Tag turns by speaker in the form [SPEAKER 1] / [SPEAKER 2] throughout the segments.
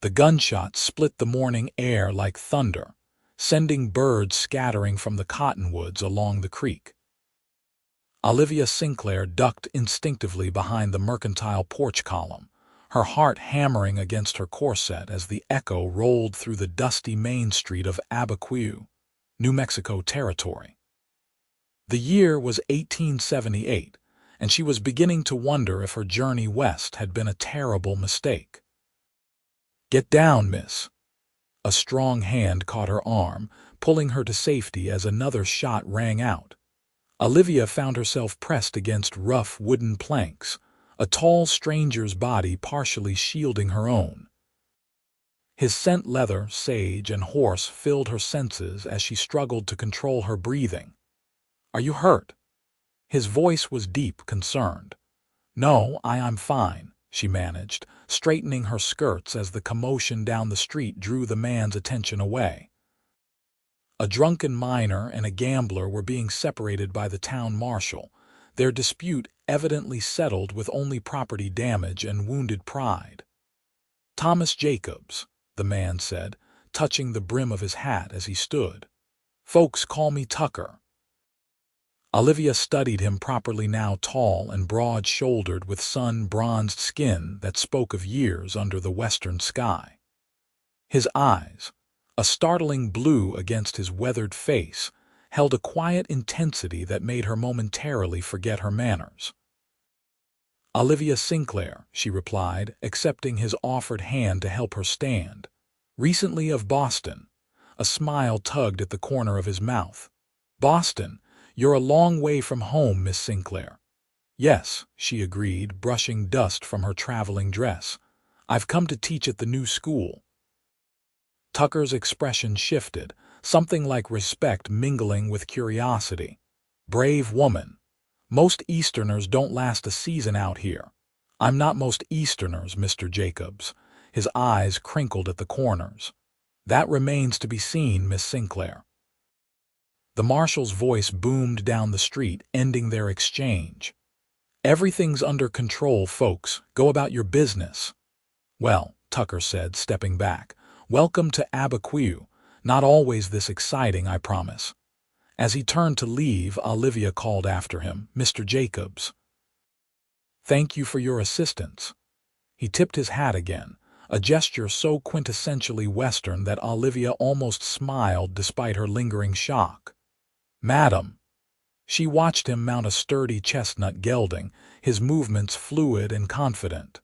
[SPEAKER 1] The gunshot split the morning air like thunder, sending birds scattering from the cottonwoods along the creek. Olivia Sinclair ducked instinctively behind the mercantile porch column, her heart hammering against her corset as the echo rolled through the dusty main street of Abiquiu, New Mexico territory. The year was 1878, and she was beginning to wonder if her journey west had been a terrible mistake. "Get down, miss." A strong hand caught her arm, pulling her to safety as another shot rang out. Olivia found herself pressed against rough wooden planks, a tall stranger's body partially shielding her own. His scent leather, sage, and horse filled her senses as she struggled to control her breathing. "Are you hurt?" His voice was deep, concerned. "No, I'm fine," she managed, straightening her skirts as the commotion down the street drew the man's attention away. A drunken miner and a gambler were being separated by the town marshal, their dispute evidently settled with only property damage and wounded pride. "Thomas Jacobs," the man said, touching the brim of his hat as he stood. "Folks call me Tucker." Olivia studied him properly, now tall and broad-shouldered with sun-bronzed skin that spoke of years under the western sky. His eyes, a startling blue against his weathered face, held a quiet intensity that made her momentarily forget her manners. "Olivia Sinclair," she replied, accepting his offered hand to help her stand. "Recently of Boston." A smile tugged at the corner of his mouth. "Boston? You're a long way from home, Miss Sinclair." "Yes," she agreed, brushing dust from her traveling dress. "I've come to teach at the new school." Tucker's expression shifted, something like respect mingling with curiosity. "Brave woman. Most Easterners don't last a season out here." "I'm not most Easterners, Mr. Jacobs." His eyes crinkled at the corners. "That remains to be seen, Miss Sinclair." The marshal's voice boomed down the street, ending their exchange. "Everything's under control, folks. Go about your business." "Well," Tucker said, stepping back, "welcome to Abiquiu. Not always this exciting, I promise." As he turned to leave, Olivia called after him, "Mr. Jacobs." "Thank you for your assistance." He tipped his hat again, a gesture so quintessentially Western that Olivia almost smiled despite her lingering shock. "Madam." She watched him mount a sturdy chestnut gelding, his movements fluid and confident.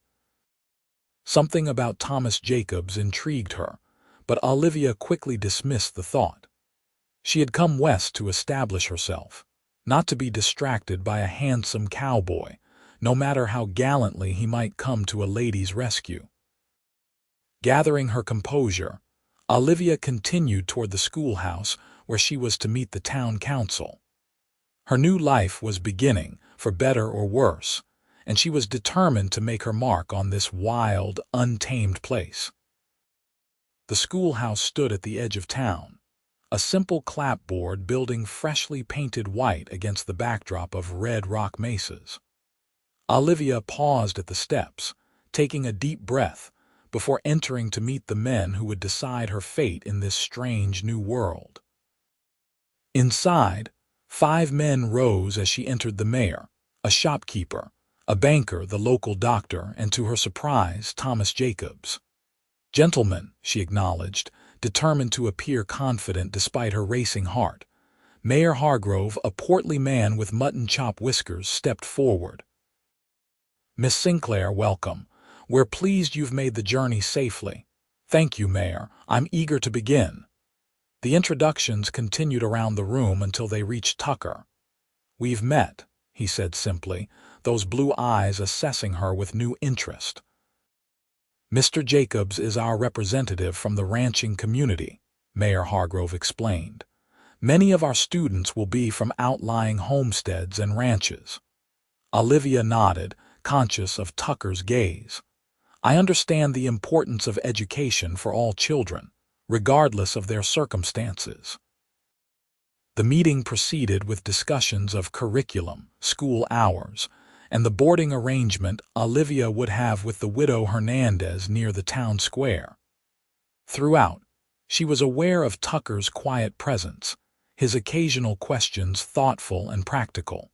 [SPEAKER 1] Something about Thomas Jacobs intrigued her, but Olivia quickly dismissed the thought. She had come west to establish herself, not to be distracted by a handsome cowboy, no matter how gallantly he might come to a lady's rescue. Gathering her composure, Olivia continued toward the schoolhouse where she was to meet the town council. Her new life was beginning, for better or worse, and she was determined to make her mark on this wild, untamed place. The schoolhouse stood at the edge of town, a simple clapboard building freshly painted white against the backdrop of red rock mesas. Olivia paused at the steps, taking a deep breath, before entering to meet the men who would decide her fate in this strange new world. Inside, 5 men rose as she entered: the mayor, a shopkeeper, a banker, the local doctor, and to her surprise, Thomas Jacobs. "Gentlemen," she acknowledged, determined to appear confident despite her racing heart. Mayor Hargrove, a portly man with mutton chop whiskers, stepped forward. "Miss Sinclair, welcome. We're pleased you've made the journey safely." "Thank you, Mayor. I'm eager to begin." The introductions continued around the room until they reached Tucker. "We've met," he said simply, those blue eyes assessing her with new interest. "Mr. Jacobs is our representative from the ranching community," Mayor Hargrove explained. "Many of our students will be from outlying homesteads and ranches." Olivia nodded, conscious of Tucker's gaze. "I understand the importance of education for all children, regardless of their circumstances." The meeting proceeded with discussions of curriculum, school hours, and the boarding arrangement Olivia would have with the widow Hernandez near the town square. Throughout, she was aware of Tucker's quiet presence, his occasional questions thoughtful and practical.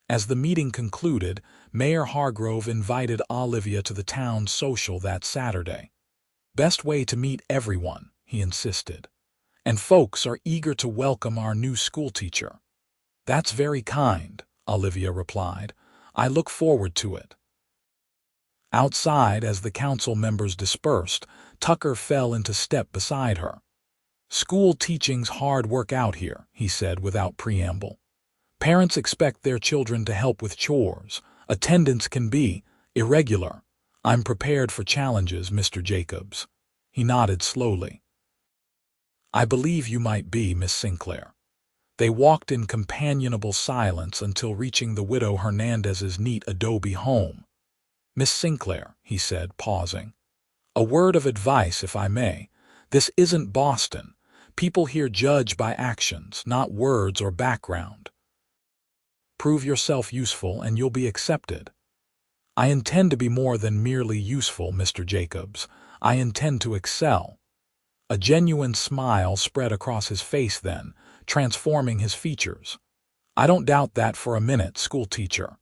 [SPEAKER 1] As the meeting concluded, Mayor Hargrove invited Olivia to the town's social that Saturday. "Best way to meet everyone," he insisted. "And folks are eager to welcome our new schoolteacher." "That's very kind," Olivia replied. "I look forward to it." Outside, as the council members dispersed, Tucker fell into step beside her. "School teaching's hard work out here," he said without preamble. "Parents expect their children to help with chores. Attendance can be irregular. I'm prepared for challenges, Mr. Jacobs." He nodded slowly. "I believe you might be, Miss Sinclair." They walked in companionable silence until reaching the widow Hernandez's neat adobe home. "Miss Sinclair," he said, pausing, "a word of advice, if I may. This isn't Boston. People here judge by actions, not words or background. Prove yourself useful and you'll be accepted." "I intend to be more than merely useful, Mr. Jacobs. I intend to excel." A genuine smile spread across his face then, transforming his features. "I don't doubt that for a minute, schoolteacher."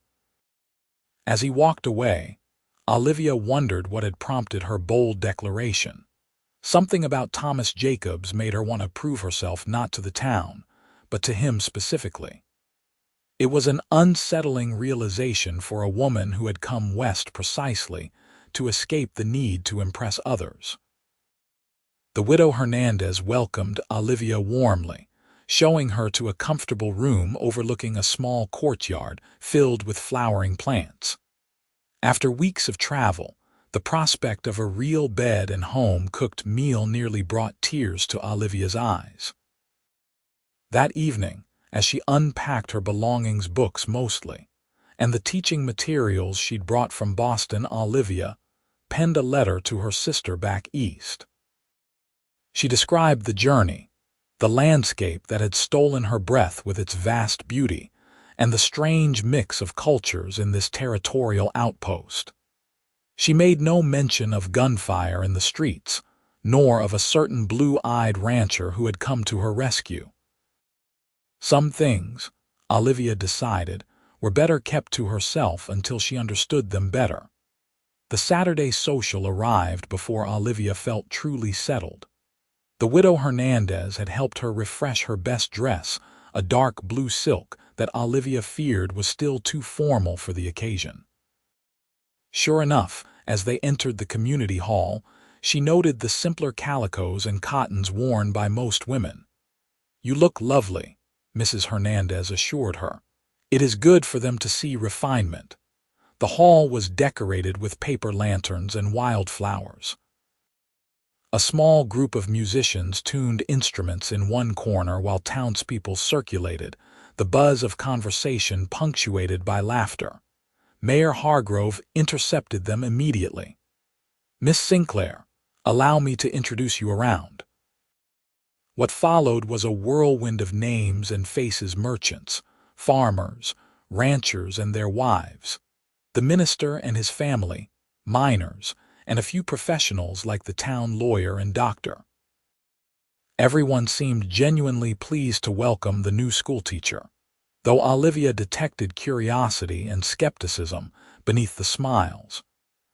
[SPEAKER 1] As he walked away, Olivia wondered what had prompted her bold declaration. Something about Thomas Jacobs made her want to prove herself not to the town, but to him specifically. It was an unsettling realization for a woman who had come west precisely to escape the need to impress others. The widow Hernandez welcomed Olivia warmly, showing her to a comfortable room overlooking a small courtyard filled with flowering plants. After weeks of travel, the prospect of a real bed and home-cooked meal nearly brought tears to Olivia's eyes. That evening, as she unpacked her belongings, books mostly, and the teaching materials she'd brought from Boston, Olivia penned a letter to her sister back east. She described the journey, the landscape that had stolen her breath with its vast beauty, and the strange mix of cultures in this territorial outpost. She made no mention of gunfire in the streets, nor of a certain blue-eyed rancher who had come to her rescue. Some things, Olivia decided, were better kept to herself until she understood them better. The Saturday social arrived before Olivia felt truly settled. The widow Hernandez had helped her refresh her best dress, a dark blue silk that Olivia feared was still too formal for the occasion. Sure enough, as they entered the community hall, she noted the simpler calicos and cottons worn by most women. "You look lovely," Mrs. Hernandez assured her. "It is good for them to see refinement." The hall was decorated with paper lanterns and wildflowers. A small group of musicians tuned instruments in one corner while townspeople circulated, the buzz of conversation punctuated by laughter. Mayor Hargrove intercepted them immediately. "Miss Sinclair, allow me to introduce you around." What followed was a whirlwind of names and faces: merchants, farmers, ranchers and their wives, the minister and his family, miners, and a few professionals like the town lawyer and doctor. Everyone seemed genuinely pleased to welcome the new schoolteacher, though Olivia detected curiosity and skepticism beneath the smiles.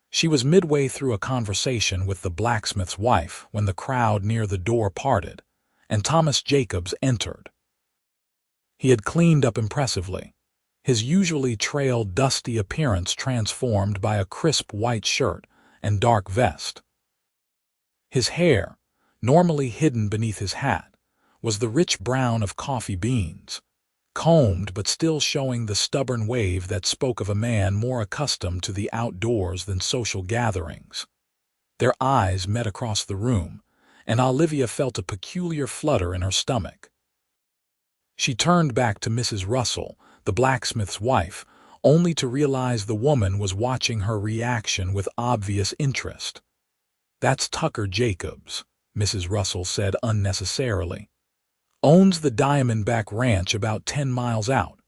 [SPEAKER 1] She was midway through a conversation with the blacksmith's wife when the crowd near the door parted, and Thomas Jacobs entered. He had cleaned up impressively, his usually trail dusty appearance transformed by a crisp white shirt and dark vest. His hair, normally hidden beneath his hat, was the rich brown of coffee beans, combed but still showing the stubborn wave that spoke of a man more accustomed to the outdoors than social gatherings. Their eyes met across the room, and Olivia felt a peculiar flutter in her stomach. She turned back to Mrs. Russell, the blacksmith's wife, only to realize the woman was watching her reaction with obvious interest. "That's Tucker Jacobs," Mrs. Russell said unnecessarily. "Owns the Diamondback Ranch about 10 miles out.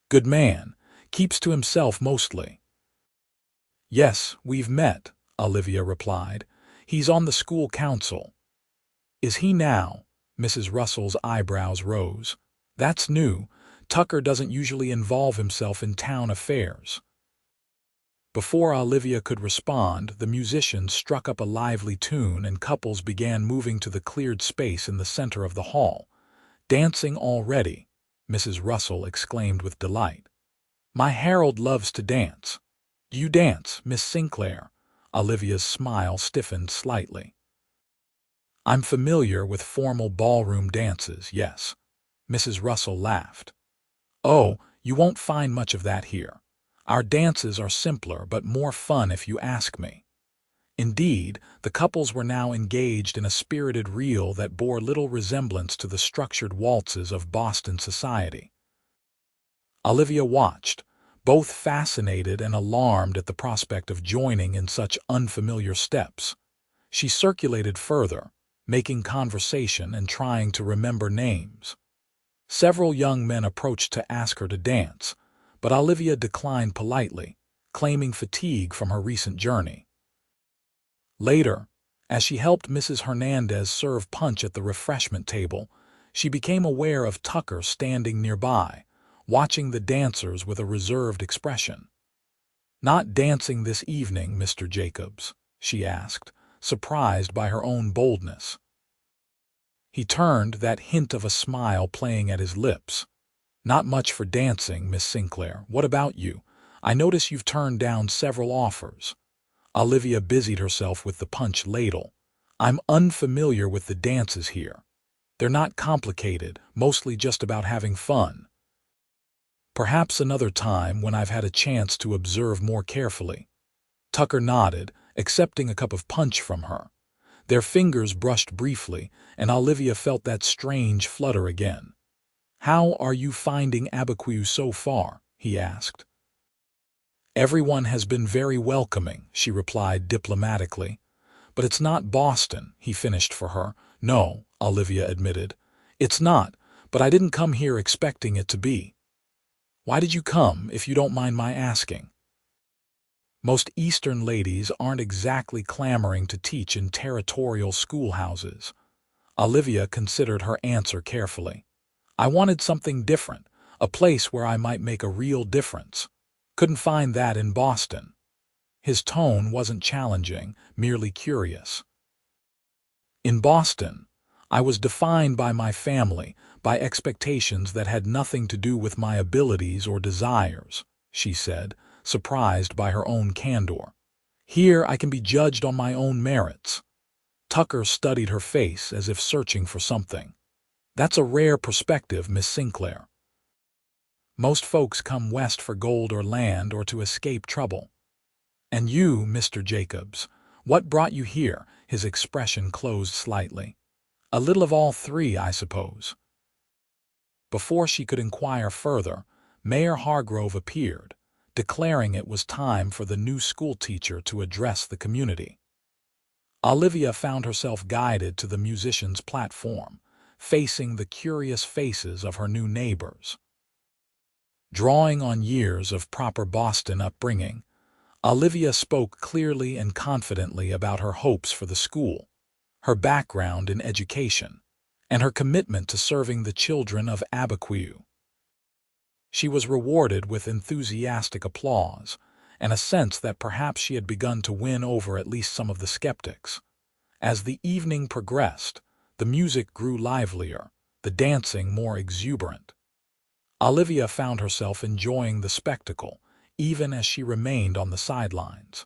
[SPEAKER 1] Good man, keeps to himself mostly." "Yes, we've met," Olivia replied. He's on the school council. Is he now? Mrs. Russell's eyebrows rose. That's new. Tucker doesn't usually involve himself in town affairs. Before Olivia could respond, the musicians struck up a lively tune and couples began moving to the cleared space in the center of the hall. Dancing already, Mrs. Russell exclaimed with delight. My Harold loves to dance. Do you dance, Miss Sinclair? Olivia's smile stiffened slightly. I'm familiar with formal ballroom dances, yes. Mrs. Russell laughed. Oh, you won't find much of that here. Our dances are simpler but more fun if you ask me. Indeed, the couples were now engaged in a spirited reel that bore little resemblance to the structured waltzes of Boston society. Olivia watched, both fascinated and alarmed at the prospect of joining in such unfamiliar steps. She circulated further, making conversation and trying to remember names. Several young men approached to ask her to dance, but Olivia declined politely, claiming fatigue from her recent journey. Later, as she helped Mrs. Hernandez serve punch at the refreshment table, she became aware of Tucker standing nearby, watching the dancers with a reserved expression. Not dancing this evening, Mr. Jacobs? She asked, surprised by her own boldness. He turned, that hint of a smile playing at his lips. Not much for dancing, Miss Sinclair. What about you? I notice you've turned down several offers. Olivia busied herself with the punch ladle. I'm unfamiliar with the dances here. They're not complicated, mostly just about having fun. Perhaps another time when I've had a chance to observe more carefully. Tucker nodded, accepting a cup of punch from her. Their fingers brushed briefly, and Olivia felt that strange flutter again. How are you finding Abiquiu so far? He asked. Everyone has been very welcoming, she replied diplomatically. But it's not Boston, he finished for her. No, Olivia admitted. It's not, but I didn't come here expecting it to be. Why did you come, if you don't mind my asking? Most Eastern ladies aren't exactly clamoring to teach in territorial schoolhouses. Olivia considered her answer carefully. I wanted something different, a place where I might make a real difference. Couldn't find that in Boston. His tone wasn't challenging, merely curious. In Boston, I was defined by my family, by expectations that had nothing to do with my abilities or desires, she said, surprised by her own candor. Here I can be judged on my own merits. Tucker studied her face as if searching for something. That's a rare perspective, Miss Sinclair. Most folks come west for gold or land or to escape trouble. And you, Mr. Jacobs, what brought you here? His expression closed slightly. A little of all three, I suppose. Before she could inquire further, Mayor Hargrove appeared, declaring it was time for the new schoolteacher to address the community. Olivia found herself guided to the musicians' platform, facing the curious faces of her new neighbors. Drawing on years of proper Boston upbringing, Olivia spoke clearly and confidently about her hopes for the school, her background in education, and her commitment to serving the children of Abiquiu. She was rewarded with enthusiastic applause and a sense that perhaps she had begun to win over at least some of the skeptics. As the evening progressed, the music grew livelier, the dancing more exuberant. Olivia found herself enjoying the spectacle, even as she remained on the sidelines.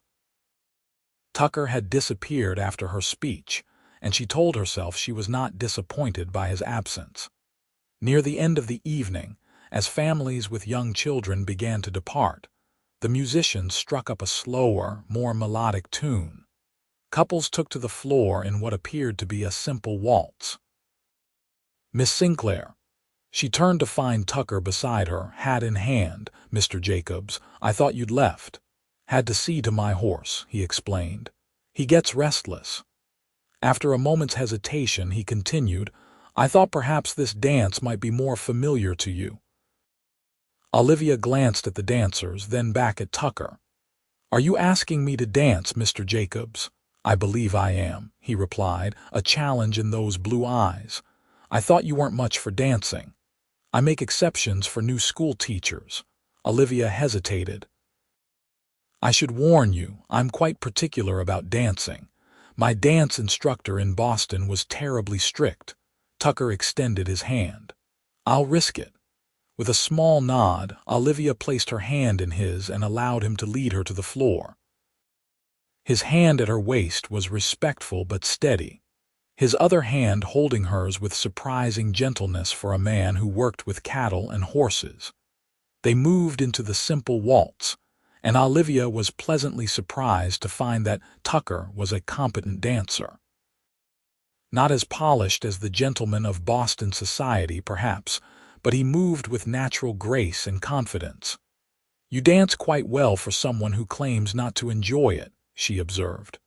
[SPEAKER 1] Tucker had disappeared after her speech, and she told herself she was not disappointed by his absence. Near the end of the evening, as families with young children began to depart, the musicians struck up a slower, more melodic tune. Couples took to the floor in what appeared to be a simple waltz. Miss Sinclair. She turned to find Tucker beside her, hat in hand. Mr. Jacobs, I thought you'd left. Had to see to my horse, he explained. He gets restless. After a moment's hesitation, he continued, I thought perhaps this dance might be more familiar to you. Olivia glanced at the dancers, then back at Tucker. Are you asking me to dance, Mr. Jacobs? I believe I am, he replied, a challenge in those blue eyes. I thought you weren't much for dancing. I make exceptions for new school teachers. Olivia hesitated. I should warn you, I'm quite particular about dancing. My dance instructor in Boston was terribly strict. Tucker extended his hand. I'll risk it. With a small nod, Olivia placed her hand in his and allowed him to lead her to the floor. His hand at her waist was respectful but steady, his other hand holding hers with surprising gentleness for a man who worked with cattle and horses. They moved into the simple waltz, and Olivia was pleasantly surprised to find that Tucker was a competent dancer. Not as polished as the gentlemen of Boston society, perhaps, but he moved with natural grace and confidence. You dance quite well for someone who claims not to enjoy it, she observed.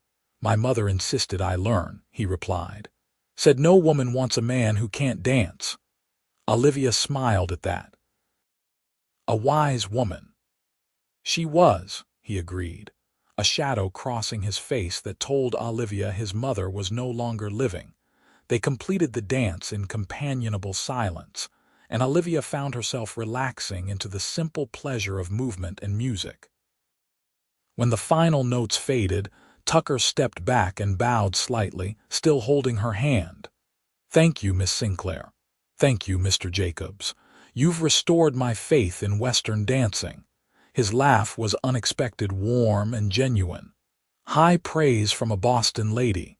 [SPEAKER 1] My mother insisted I learn, he replied. Said no woman wants a man who can't dance. Olivia smiled at that. A wise woman. She was, he agreed, a shadow crossing his face that told Olivia his mother was no longer living. They completed the dance in companionable silence, and Olivia found herself relaxing into the simple pleasure of movement and music. When the final notes faded, Tucker stepped back and bowed slightly, still holding her hand. Thank you, Miss Sinclair. Thank you, Mr. Jacobs. You've restored my faith in Western dancing. His laugh was unexpected, warm, and genuine. High praise from a Boston lady.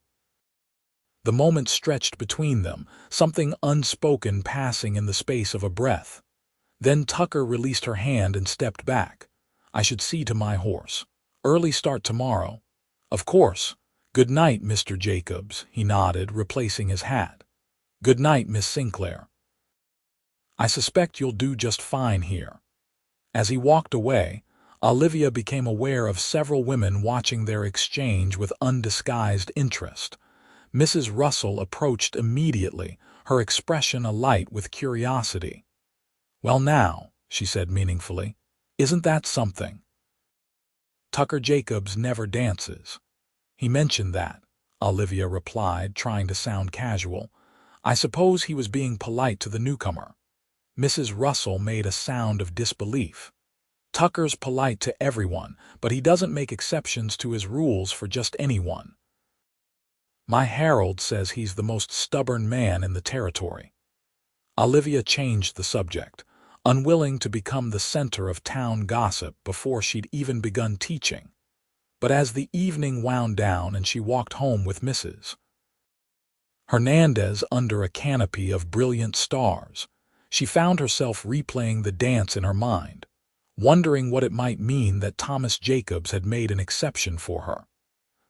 [SPEAKER 1] The moment stretched between them, something unspoken passing in the space of a breath. Then Tucker released her hand and stepped back. I should see to my horse. Early start tomorrow. Of course. Good night, Mr. Jacobs, he nodded, replacing his hat. Good night, Miss Sinclair. I suspect you'll do just fine here. As he walked away, Olivia became aware of several women watching their exchange with undisguised interest. Mrs. Russell approached immediately, her expression alight with curiosity. Well now, she said meaningfully, isn't that something? Tucker Jacobs never dances. He mentioned that, Olivia replied, trying to sound casual. I suppose he was being polite to the newcomer. Mrs. Russell made a sound of disbelief. Tucker's polite to everyone, but he doesn't make exceptions to his rules for just anyone. My herald says he's the most stubborn man in the territory. Olivia changed the subject, unwilling to become the center of town gossip before she'd even begun teaching. But as the evening wound down and she walked home with Mrs. Hernandez under a canopy of brilliant stars, she found herself replaying the dance in her mind, wondering what it might mean that Thomas Jacobs had made an exception for her.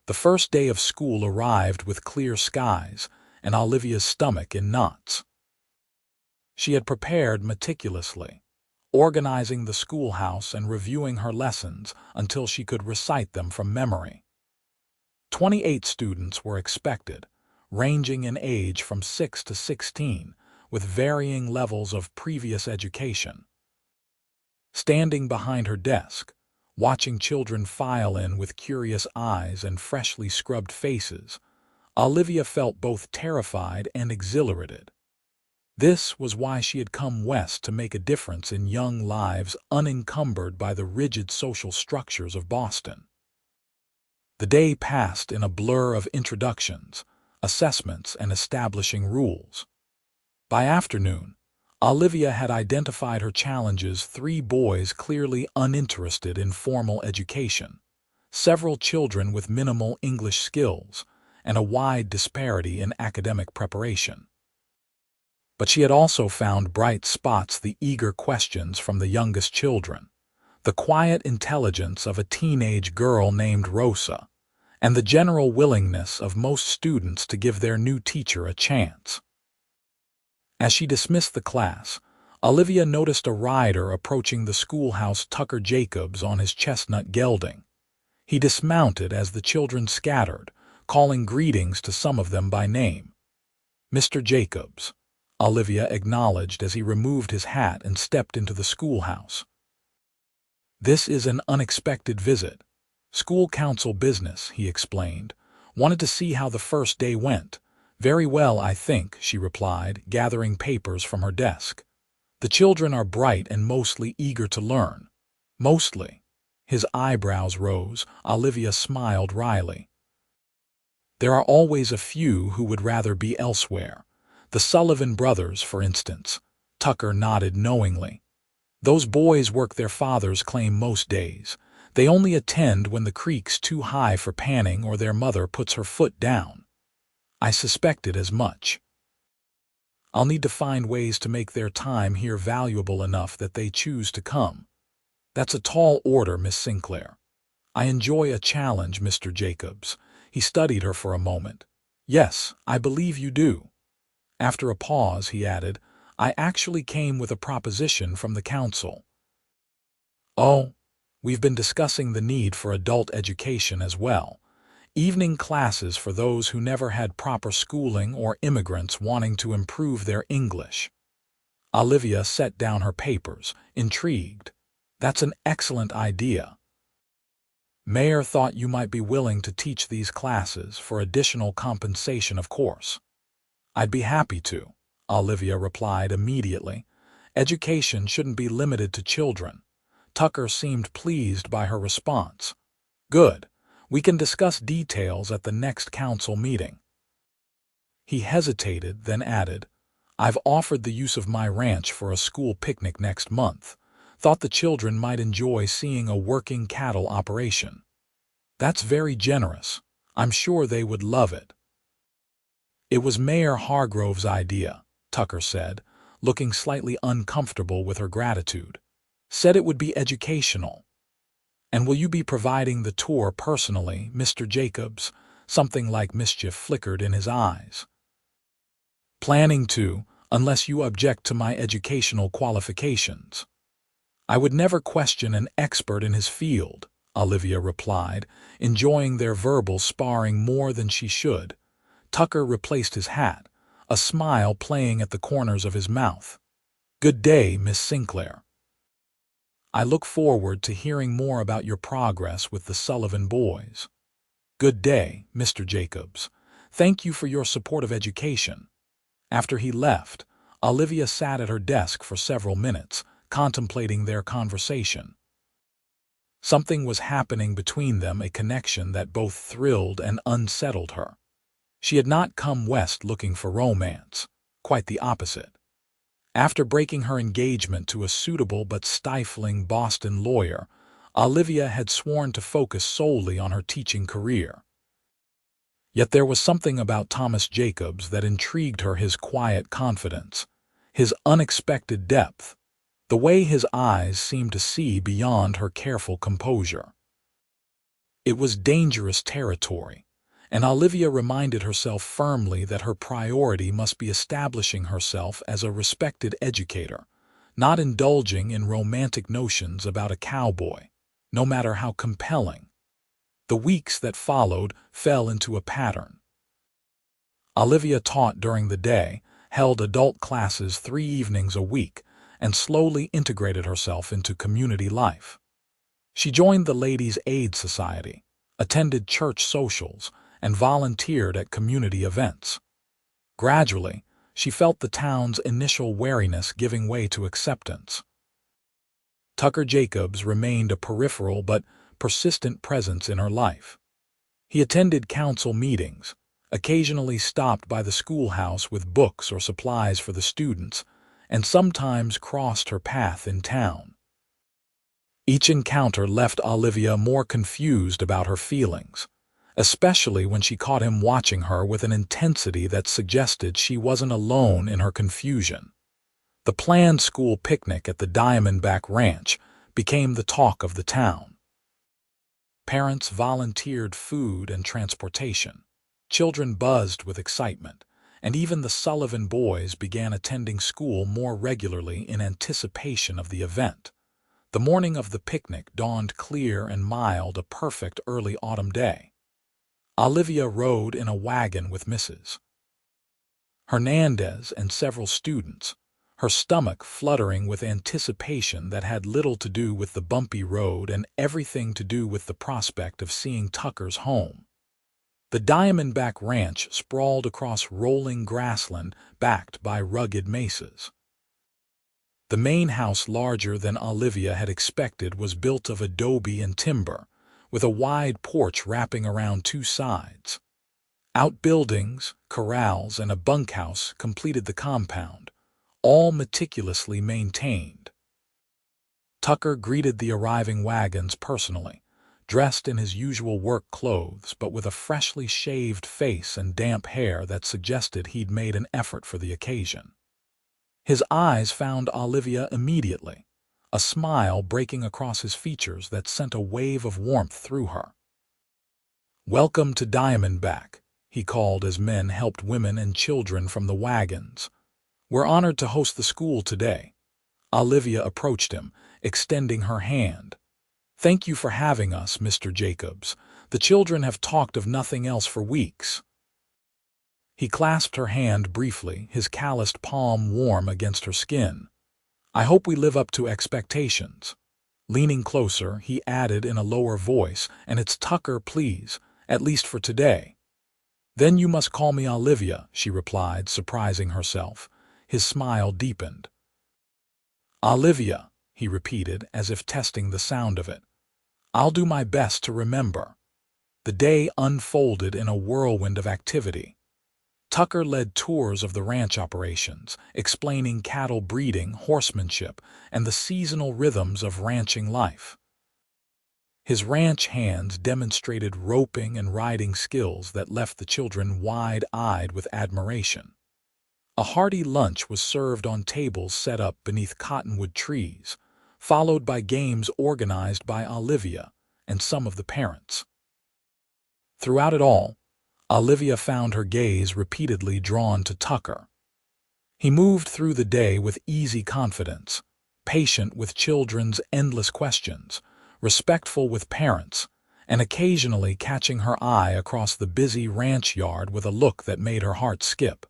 [SPEAKER 1] The first day of school arrived with clear skies and Olivia's stomach in knots. She had prepared meticulously, organizing the schoolhouse and reviewing her lessons until she could recite them from memory. 28 students were expected, ranging in age from 6 to 16, with varying levels of previous education. Standing behind her desk, watching children file in with curious eyes and freshly scrubbed faces, Olivia felt both terrified and exhilarated. This was why she had come west, to make a difference in young lives unencumbered by the rigid social structures of Boston. The day passed in a blur of introductions, assessments, and establishing rules. By afternoon, Olivia had identified her challenges: 3 boys clearly uninterested in formal education, several children with minimal English skills, and a wide disparity in academic preparation. But she had also found bright spots: the eager questions from the youngest children, the quiet intelligence of a teenage girl named Rosa, and the general willingness of most students to give their new teacher a chance. As she dismissed the class, Olivia noticed a rider approaching the schoolhouse, Tucker Jacobs on his chestnut gelding. He dismounted as the children scattered, calling greetings to some of them by name. Mr. Jacobs, Olivia acknowledged as he removed his hat and stepped into the schoolhouse. This is an unexpected visit. School council business, he explained, Wanted to see how the first day went. Very well, I think, she replied, gathering papers from her desk. The children are bright and mostly eager to learn. Mostly. His eyebrows rose. Olivia smiled wryly. There are always a few who would rather be elsewhere. The Sullivan brothers, for instance. Tucker nodded knowingly. Those boys work their father's claim most days. They only attend when the creek's too high for panning or their mother puts her foot down. I suspected as much. I'll need to find ways to make their time here valuable enough that they choose to come. That's a tall order, Miss Sinclair. I enjoy a challenge, Mr. Jacobs. He studied her for a moment. Yes, I believe you do. After a pause, he added, I actually came with a proposition from the council. Oh, we've been discussing the need for adult education as well. Evening classes for those who never had proper schooling or immigrants wanting to improve their English. Olivia set down her papers, intrigued. That's an excellent idea. Mayor thought you might be willing to teach these classes for additional compensation, of course. I'd be happy to, Olivia replied immediately. Education shouldn't be limited to children. Tucker seemed pleased by her response. Good. We can discuss details at the next council meeting. He hesitated, then added, I've offered the use of my ranch for a school picnic next month. Thought the children might enjoy seeing a working cattle operation. That's very generous. I'm sure they would love it. It was Mayor Hargrove's idea, Tucker said, looking slightly uncomfortable with her gratitude. Said it would be educational. And will you be providing the tour personally, Mr. Jacobs? Something like mischief flickered in his eyes. Planning to, unless you object to my educational qualifications. I would never question an expert in his field, Olivia replied, enjoying their verbal sparring more than she should. Tucker replaced his hat, a smile playing at the corners of his mouth. Good day, Miss Sinclair. I look forward to hearing more about your progress with the Sullivan boys. Good day, Mr. Jacobs. Thank you for your support of education. After he left, Olivia sat at her desk for several minutes, contemplating their conversation. Something was happening between them, a connection that both thrilled and unsettled her. She had not come west looking for romance, quite the opposite. After breaking her engagement to a suitable but stifling Boston lawyer, Olivia had sworn to focus solely on her teaching career. Yet there was something about Thomas Jacobs that intrigued her, his quiet confidence, his unexpected depth, the way his eyes seemed to see beyond her careful composure. It was dangerous territory, and Olivia reminded herself firmly that her priority must be establishing herself as a respected educator, not indulging in romantic notions about a cowboy, no matter how compelling. The weeks that followed fell into a pattern. Olivia taught during the day, held adult classes 3 evenings a week, and slowly integrated herself into community life. She joined the Ladies' Aid Society, attended church socials, and volunteered at community events. Gradually, she felt the town's initial wariness giving way to acceptance. Tucker Jacobs remained a peripheral but persistent presence in her life. He attended council meetings, occasionally stopped by the schoolhouse with books or supplies for the students, and sometimes crossed her path in town. Each encounter left Olivia more confused about her feelings, especially when she caught him watching her with an intensity that suggested she wasn't alone in her confusion. The planned school picnic at the Diamondback Ranch became the talk of the town. Parents volunteered food and transportation. Children buzzed with excitement, and even the Sullivan boys began attending school more regularly in anticipation of the event. The morning of the picnic dawned clear and mild, a perfect early autumn day. Olivia rode in a wagon with Mrs. Hernandez and several students, her stomach fluttering with anticipation that had little to do with the bumpy road and everything to do with the prospect of seeing Tucker's home. The Diamondback Ranch sprawled across rolling grassland backed by rugged mesas. The main house, larger than Olivia had expected, was built of adobe and timber, with a wide porch wrapping around two sides. Outbuildings, corrals, and a bunkhouse completed the compound, all meticulously maintained. Tucker greeted the arriving wagons personally, dressed in his usual work clothes but with a freshly shaved face and damp hair that suggested he'd made an effort for the occasion. His eyes found Olivia immediately, a smile breaking across his features that sent a wave of warmth through her. "Welcome to Diamondback," he called as men helped women and children from the wagons. "We're honored to host the school today." Olivia approached him, extending her hand. "Thank you for having us, Mr. Jacobs. The children have talked of nothing else for weeks." He clasped her hand briefly, his calloused palm warm against her skin. "I hope we live up to expectations." Leaning closer, he added in a lower voice, "And it's Tucker, please, at least for today." "Then you must call me Olivia," she replied, surprising herself. His smile deepened. "Olivia," he repeated, as if testing the sound of it. "I'll do my best to remember." The day unfolded in a whirlwind of activity. Tucker led tours of the ranch operations, explaining cattle breeding, horsemanship, and the seasonal rhythms of ranching life. His ranch hands demonstrated roping and riding skills that left the children wide-eyed with admiration. A hearty lunch was served on tables set up beneath cottonwood trees, followed by games organized by Olivia and some of the parents. Throughout it all, Olivia found her gaze repeatedly drawn to Tucker. He moved through the day with easy confidence, patient with children's endless questions, respectful with parents, and occasionally catching her eye across the busy ranch yard with a look that made her heart skip.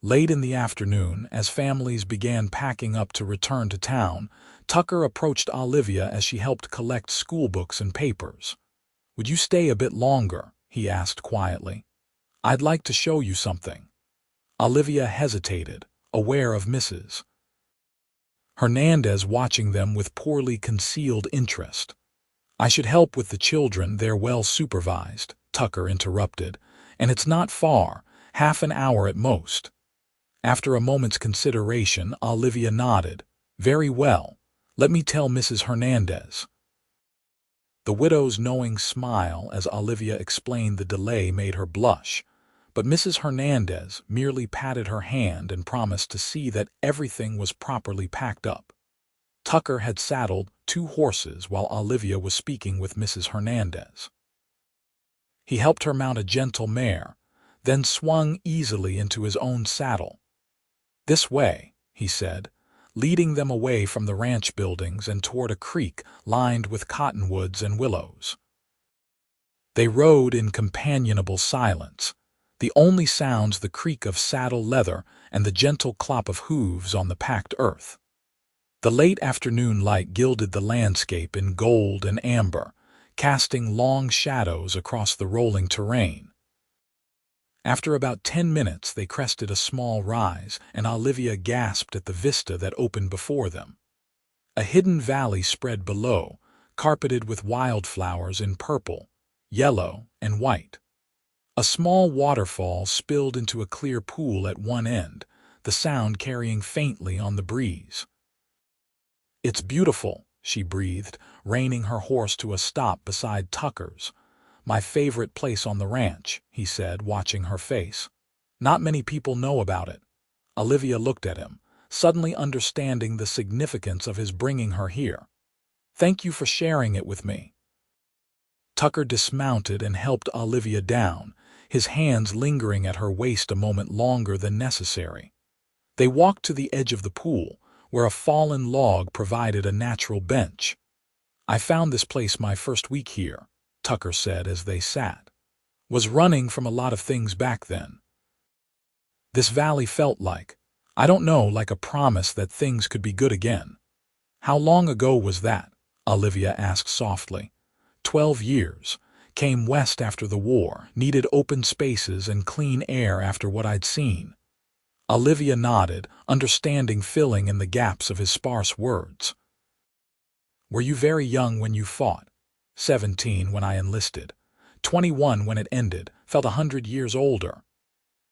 [SPEAKER 1] Late in the afternoon, as families began packing up to return to town, Tucker approached Olivia as she helped collect schoolbooks and papers. "Would you stay a bit longer?" he asked quietly. "I'd like to show you something." Olivia hesitated, aware of Mrs. Hernandez watching them with poorly concealed interest. "I should help with the children, they're well supervised," Tucker interrupted, "and it's not far, half an hour at most." After a moment's consideration, Olivia nodded. "Very well. Let me tell Mrs. Hernandez." The widow's knowing smile as Olivia explained the delay made her blush, but Mrs. Hernandez merely patted her hand and promised to see that everything was properly packed up. Tucker had saddled 2 horses while Olivia was speaking with Mrs. Hernandez. He helped her mount a gentle mare, then swung easily into his own saddle. "This way," he said, leading them away from the ranch buildings and toward a creek lined with cottonwoods and willows. They rode in companionable silence, the only sounds the creak of saddle leather and the gentle clop of hooves on the packed earth. The late afternoon light gilded the landscape in gold and amber, casting long shadows across the rolling terrain. After about 10 minutes, they crested a small rise, and Olivia gasped at the vista that opened before them. A hidden valley spread below, carpeted with wildflowers in purple, yellow, and white. A small waterfall spilled into a clear pool at one end, the sound carrying faintly on the breeze. "It's beautiful," she breathed, reining her horse to a stop beside Tucker's. "My favorite place on the ranch," he said, watching her face. "Not many people know about it." Olivia looked at him, suddenly understanding the significance of his bringing her here. "Thank you for sharing it with me." Tucker dismounted and helped Olivia down, his hands lingering at her waist a moment longer than necessary. They walked to the edge of the pool, where a fallen log provided a natural bench. "I found this place my first week here," Tucker said as they sat. "Was running from a lot of things back then. This valley felt like, I don't know, like a promise that things could be good again." "How long ago was that?" Olivia asked softly. 12 years. Came west after the war, needed open spaces and clean air after what I'd seen. Olivia nodded, understanding, filling in the gaps of his sparse words. Were you very young when you fought? 17 when I enlisted. 21 when it ended. Felt 100 years older.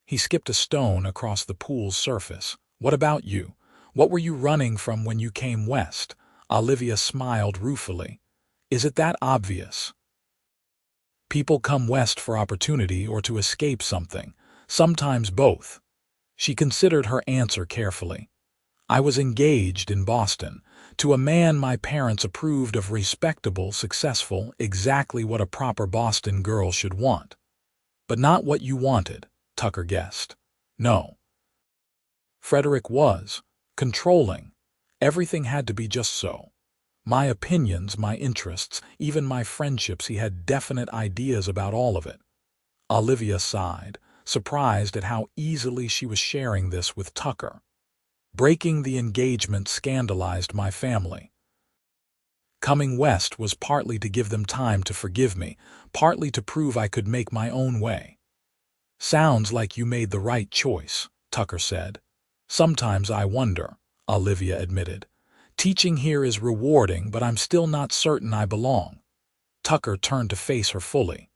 [SPEAKER 1] He skipped a stone across the pool's surface. What about you? What were you running from when you came west? Olivia smiled ruefully. Is it that obvious? People come west for opportunity or to escape something, sometimes both. She considered her answer carefully. I was engaged in Boston, to a man my parents approved of, respectable, successful, exactly what a proper Boston girl should want. But not what you wanted, Tucker guessed. No. Frederick was controlling. Everything had to be just so. My opinions, my interests, even my friendships, he had definite ideas about all of it. Olivia sighed, surprised at how easily she was sharing this with Tucker. Breaking the engagement scandalized my family. Coming west was partly to give them time to forgive me, partly to prove I could make my own way. Sounds like you made the right choice, Tucker said. Sometimes I wonder, Olivia admitted. Teaching here is rewarding, but I'm still not certain I belong. Tucker turned to face her fully.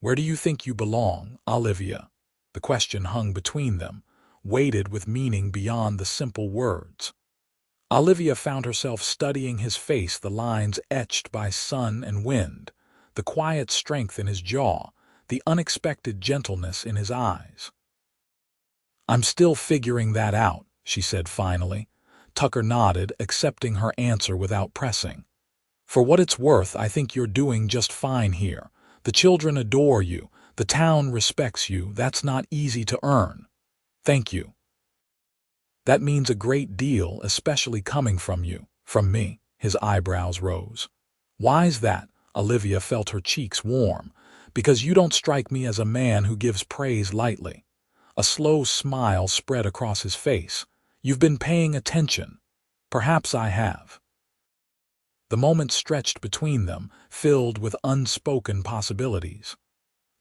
[SPEAKER 1] Where do you think you belong, Olivia? The question hung between them, weighted with meaning beyond the simple words. Olivia found herself studying his face, the lines etched by sun and wind, the quiet strength in his jaw, the unexpected gentleness in his eyes. I'm still figuring that out, she said finally. Tucker nodded, accepting her answer without pressing. For what it's worth, I think you're doing just fine here. The children adore you. The town respects you. That's not easy to earn. Thank you. That means a great deal, especially coming from you. From me. His eyebrows rose. Why's that? Olivia felt her cheeks warm. Because you don't strike me as a man who gives praise lightly. A slow smile spread across his face. You've been paying attention. Perhaps I have. The moment stretched between them, filled with unspoken possibilities.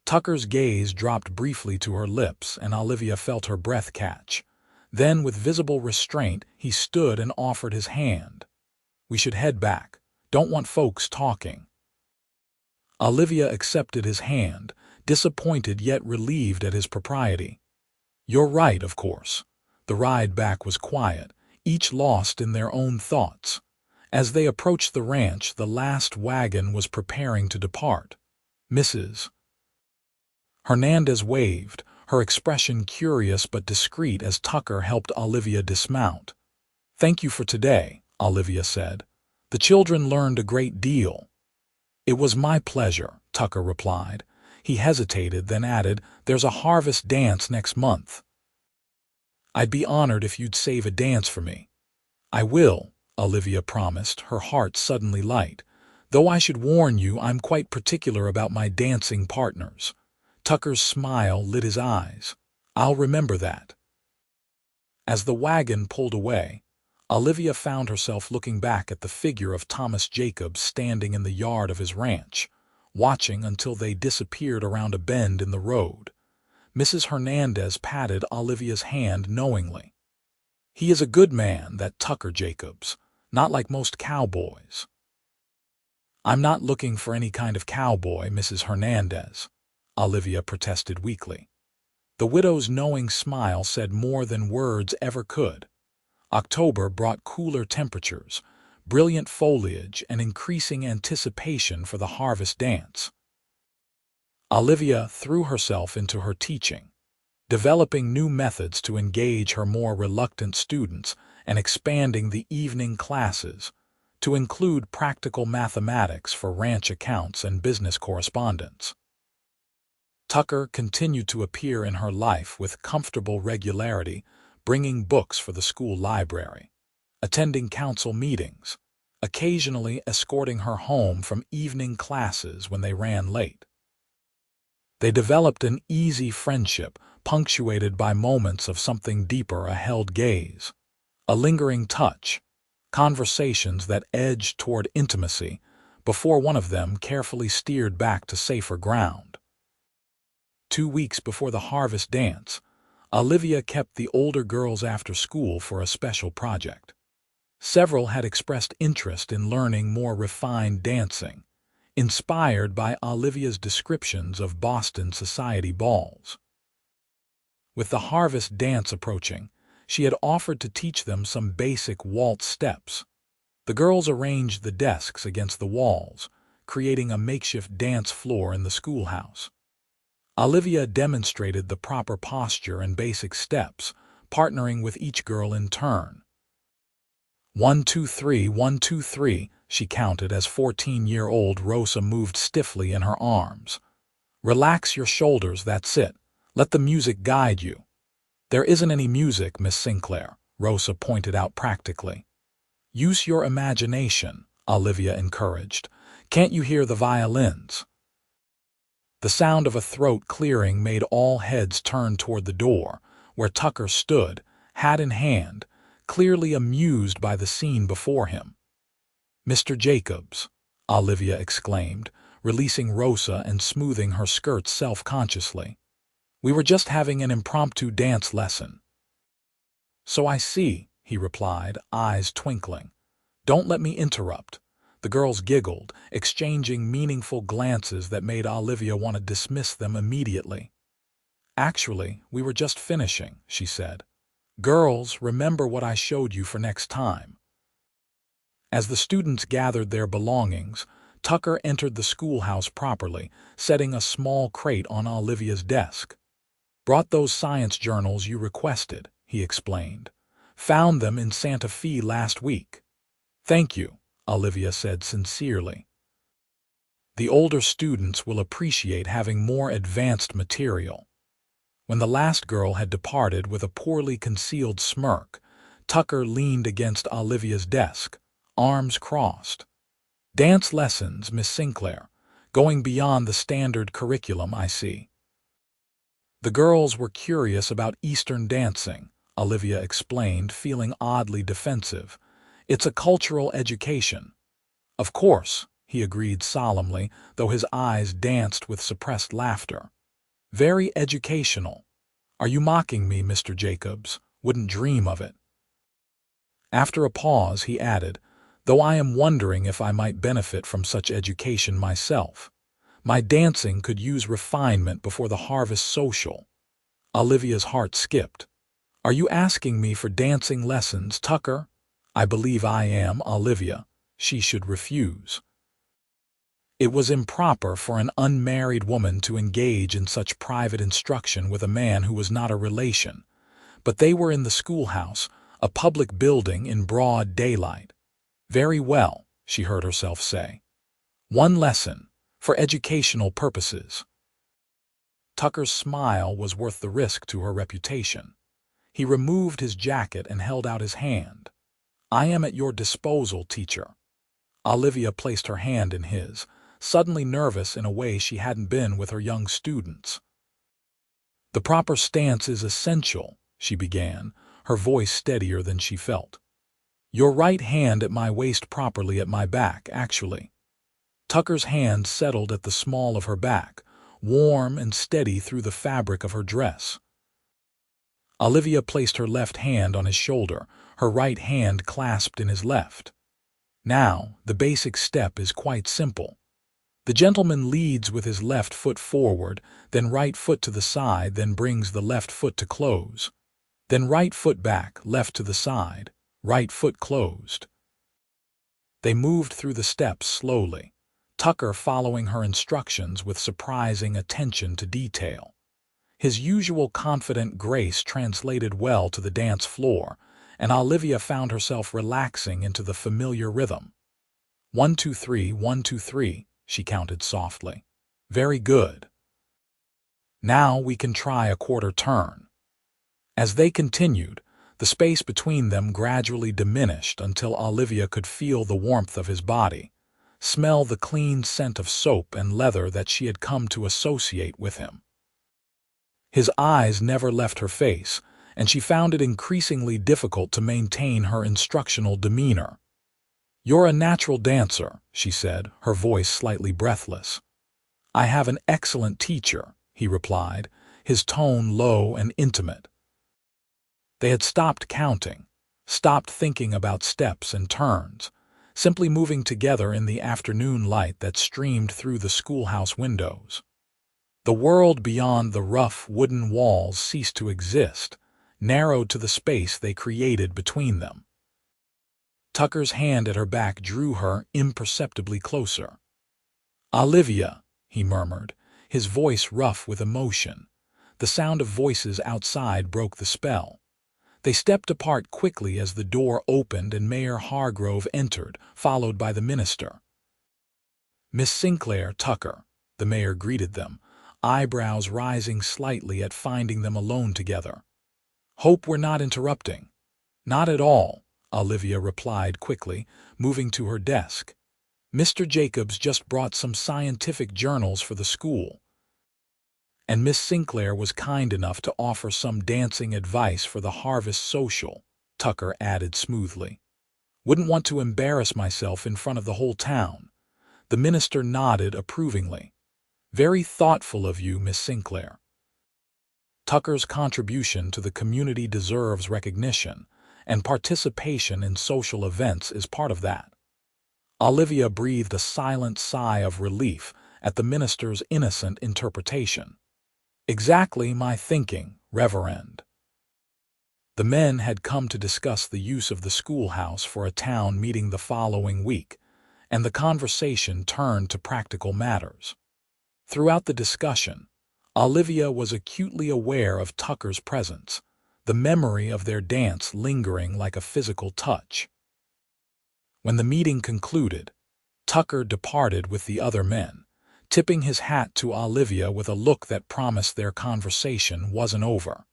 [SPEAKER 1] Tucker's gaze dropped briefly to her lips, and Olivia felt her breath catch. Then, with visible restraint, he stood and offered his hand. We should head back. Don't want folks talking. Olivia accepted his hand, disappointed yet relieved at his propriety. You're right, of course. The ride back was quiet, each lost in their own thoughts. As they approached the ranch, the last wagon was preparing to depart. Mrs. Hernandez waved, her expression curious but discreet as Tucker helped Olivia dismount. Thank you for today, Olivia said. The children learned a great deal. It was my pleasure, Tucker replied. He hesitated, then added, there's a harvest dance next month. I'd be honored if you'd save a dance for me. I will, Olivia promised, her heart suddenly light. Though I should warn you, I'm quite particular about my dancing partners. Tucker's smile lit his eyes. I'll remember that. As the wagon pulled away, Olivia found herself looking back at the figure of Thomas Jacobs standing in the yard of his ranch, watching until they disappeared around a bend in the road. Mrs. Hernandez patted Olivia's hand knowingly. He is a good man, that Tucker Jacobs, not like most cowboys. I'm not looking for any kind of cowboy, Mrs. Hernandez, Olivia protested weakly. The widow's knowing smile said more than words ever could. October brought cooler temperatures, brilliant foliage, and increasing anticipation for the harvest dance. Olivia threw herself into her teaching, developing new methods to engage her more reluctant students and expanding the evening classes to include practical mathematics for ranch accounts and business correspondence. Tucker continued to appear in her life with comfortable regularity, bringing books for the school library, attending council meetings, occasionally escorting her home from evening classes when they ran late. They developed an easy friendship, punctuated by moments of something deeper, a held gaze, a lingering touch, conversations that edged toward intimacy, before one of them carefully steered back to safer ground. 2 weeks before the harvest dance, Olivia kept the older girls after school for a special project. Several had expressed interest in learning more refined dancing, inspired by Olivia's descriptions of Boston society balls. With the harvest dance approaching, she had offered to teach them some basic waltz steps. The girls arranged the desks against the walls, creating a makeshift dance floor in the schoolhouse. Olivia demonstrated the proper posture and basic steps, partnering with each girl in turn. 1, 2, 3, 1, 2, 3, she counted as 14-year-old Rosa moved stiffly in her arms. Relax your shoulders, that's it. Let the music guide you. There isn't any music, Miss Sinclair, Rosa pointed out practically. Use your imagination, Olivia encouraged. Can't you hear the violins? The sound of a throat clearing made all heads turn toward the door, where Tucker stood, hat in hand, clearly amused by the scene before him. Mr. Jacobs, Olivia exclaimed, releasing Rosa and smoothing her skirts self-consciously. We were just having an impromptu dance lesson. So I see, he replied, eyes twinkling. Don't let me interrupt. The girls giggled, exchanging meaningful glances that made Olivia want to dismiss them immediately. Actually, we were just finishing, she said. Girls, remember what I showed you for next time. As the students gathered their belongings, Tucker entered the schoolhouse properly, setting a small crate on Olivia's desk. Brought those science journals you requested, he explained. Found them in Santa Fe last week. Thank you, Olivia said sincerely. The older students will appreciate having more advanced material. When the last girl had departed with a poorly concealed smirk, Tucker leaned against Olivia's desk, arms crossed. Dance lessons, Miss Sinclair, going beyond the standard curriculum, I see. The girls were curious about Eastern dancing, Olivia explained, feeling oddly defensive. It's a cultural education. Of course, he agreed solemnly, though his eyes danced with suppressed laughter. Very educational. Are you mocking me, Mr. Jacobs? Wouldn't dream of it. After a pause, he added, though I am wondering if I might benefit from such education myself. My dancing could use refinement before the harvest social. Olivia's heart skipped. Are you asking me for dancing lessons, Tucker? I believe I am, Olivia. She should refuse. It was improper for an unmarried woman to engage in such private instruction with a man who was not a relation, but they were in the schoolhouse, a public building in broad daylight. Very well, she heard herself say. One lesson, for educational purposes. Tucker's smile was worth the risk to her reputation. He removed his jacket and held out his hand. I am at your disposal, teacher. Olivia placed her hand in his, suddenly nervous in a way she hadn't been with her young students. The proper stance is essential, she began, her voice steadier than she felt. Your right hand at my waist, properly at my back, actually. Tucker's hand settled at the small of her back, warm and steady through the fabric of her dress. Olivia placed her left hand on his shoulder, her right hand clasped in his left. Now, the basic step is quite simple. The gentleman leads with his left foot forward, then right foot to the side, then brings the left foot to close. Then right foot back, left to the side, right foot closed. They moved through the steps slowly, Tucker following her instructions with surprising attention to detail. His usual confident grace translated well to the dance floor, and Olivia found herself relaxing into the familiar rhythm. 1, 2, 3, 1, 2, 3, she counted softly. Very good. Now we can try a quarter turn. As they continued, the space between them gradually diminished until Olivia could feel the warmth of his body, smell the clean scent of soap and leather that she had come to associate with him. His eyes never left her face, and she found it increasingly difficult to maintain her instructional demeanor. "You're a natural dancer," she said, her voice slightly breathless. "I have an excellent teacher," he replied, his tone low and intimate. They had stopped counting, stopped thinking about steps and turns, simply moving together in the afternoon light that streamed through the schoolhouse windows. The world beyond the rough wooden walls ceased to exist, narrowed to the space they created between them. Tucker's hand at her back drew her imperceptibly closer. "Olivia," he murmured, his voice rough with emotion. The sound of voices outside broke the spell. They stepped apart quickly as the door opened and Mayor Hargrove entered, followed by the minister. "Miss Sinclair, Tucker," the mayor greeted them, eyebrows rising slightly at finding them alone together. "Hope we're not interrupting." "Not at all," Olivia replied quickly, moving to her desk. "Mr. Jacobs just brought some scientific journals for the school. And Miss Sinclair was kind enough to offer some dancing advice for the Harvest Social," Tucker added smoothly. "Wouldn't want to embarrass myself in front of the whole town." The minister nodded approvingly. "Very thoughtful of you, Miss Sinclair." Tucker's contribution to the community deserves recognition, and participation in social events is part of that. Olivia breathed a silent sigh of relief at the minister's innocent interpretation. "Exactly my thinking, Reverend." The men had come to discuss the use of the schoolhouse for a town meeting the following week, and the conversation turned to practical matters. Throughout the discussion, Olivia was acutely aware of Tucker's presence, the memory of their dance lingering like a physical touch. When the meeting concluded, Tucker departed with the other men, tipping his hat to Olivia with a look that promised their conversation wasn't over.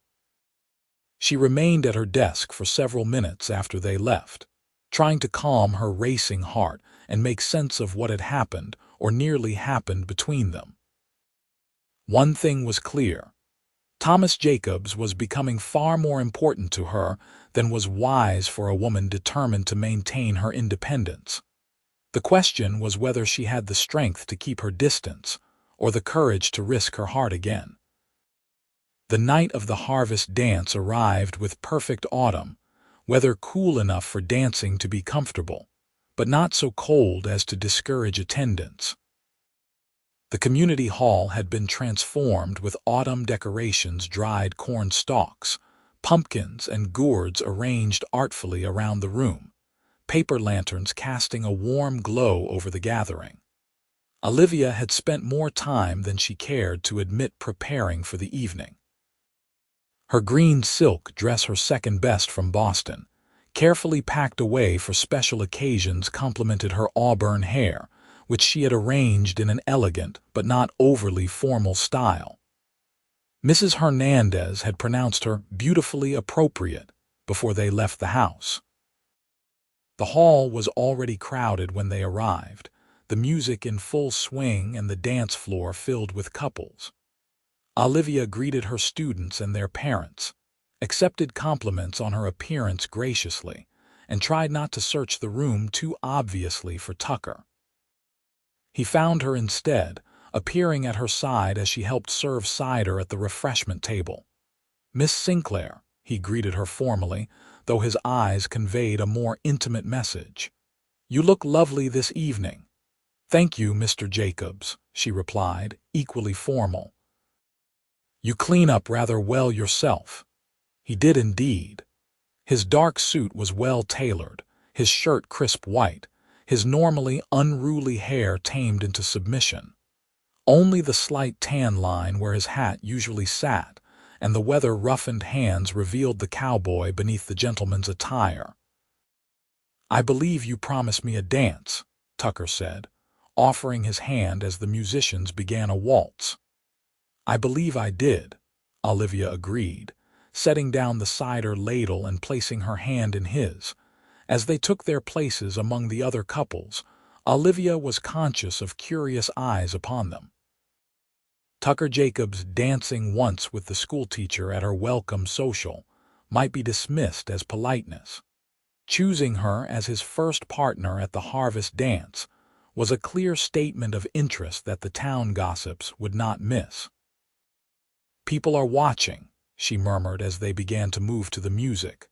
[SPEAKER 1] She remained at her desk for several minutes after they left, trying to calm her racing heart and make sense of what had happened or nearly happened between them. One thing was clear. Thomas Jacobs was becoming far more important to her than was wise for a woman determined to maintain her independence. The question was whether she had the strength to keep her distance or the courage to risk her heart again. The night of the harvest dance arrived with perfect autumn, weather cool enough for dancing to be comfortable, but not so cold as to discourage attendance. The community hall had been transformed with autumn decorations, dried corn stalks, pumpkins, and gourds arranged artfully around the room, paper lanterns casting a warm glow over the gathering. Olivia had spent more time than she cared to admit preparing for the evening. Her green silk dress, her second best from Boston, carefully packed away for special occasions, complemented her auburn hair, which she had arranged in an elegant but not overly formal style. Mrs. Hernandez had pronounced her beautifully appropriate before they left the house. The hall was already crowded when they arrived, the music in full swing and the dance floor filled with couples. Olivia greeted her students and their parents, accepted compliments on her appearance graciously, and tried not to search the room too obviously for Tucker. He found her instead, appearing at her side as she helped serve cider at the refreshment table. "Miss Sinclair," he greeted her formally, though his eyes conveyed a more intimate message. "You look lovely this evening." "Thank you, Mr. Jacobs," she replied, equally formal. "You clean up rather well yourself." He did indeed. His dark suit was well tailored, his shirt crisp white, his normally unruly hair tamed into submission. Only the slight tan line where his hat usually sat and the weather-roughened hands revealed the cowboy beneath the gentleman's attire. "I believe you promised me a dance," Tucker said, offering his hand as the musicians began a waltz. "I believe I did," Olivia agreed, setting down the cider ladle and placing her hand in his. As they took their places among the other couples, Olivia was conscious of curious eyes upon them. Tucker Jacobs dancing once with the schoolteacher at her welcome social might be dismissed as politeness. Choosing her as his first partner at the harvest dance was a clear statement of interest that the town gossips would not miss. "People are watching," she murmured as they began to move to the music.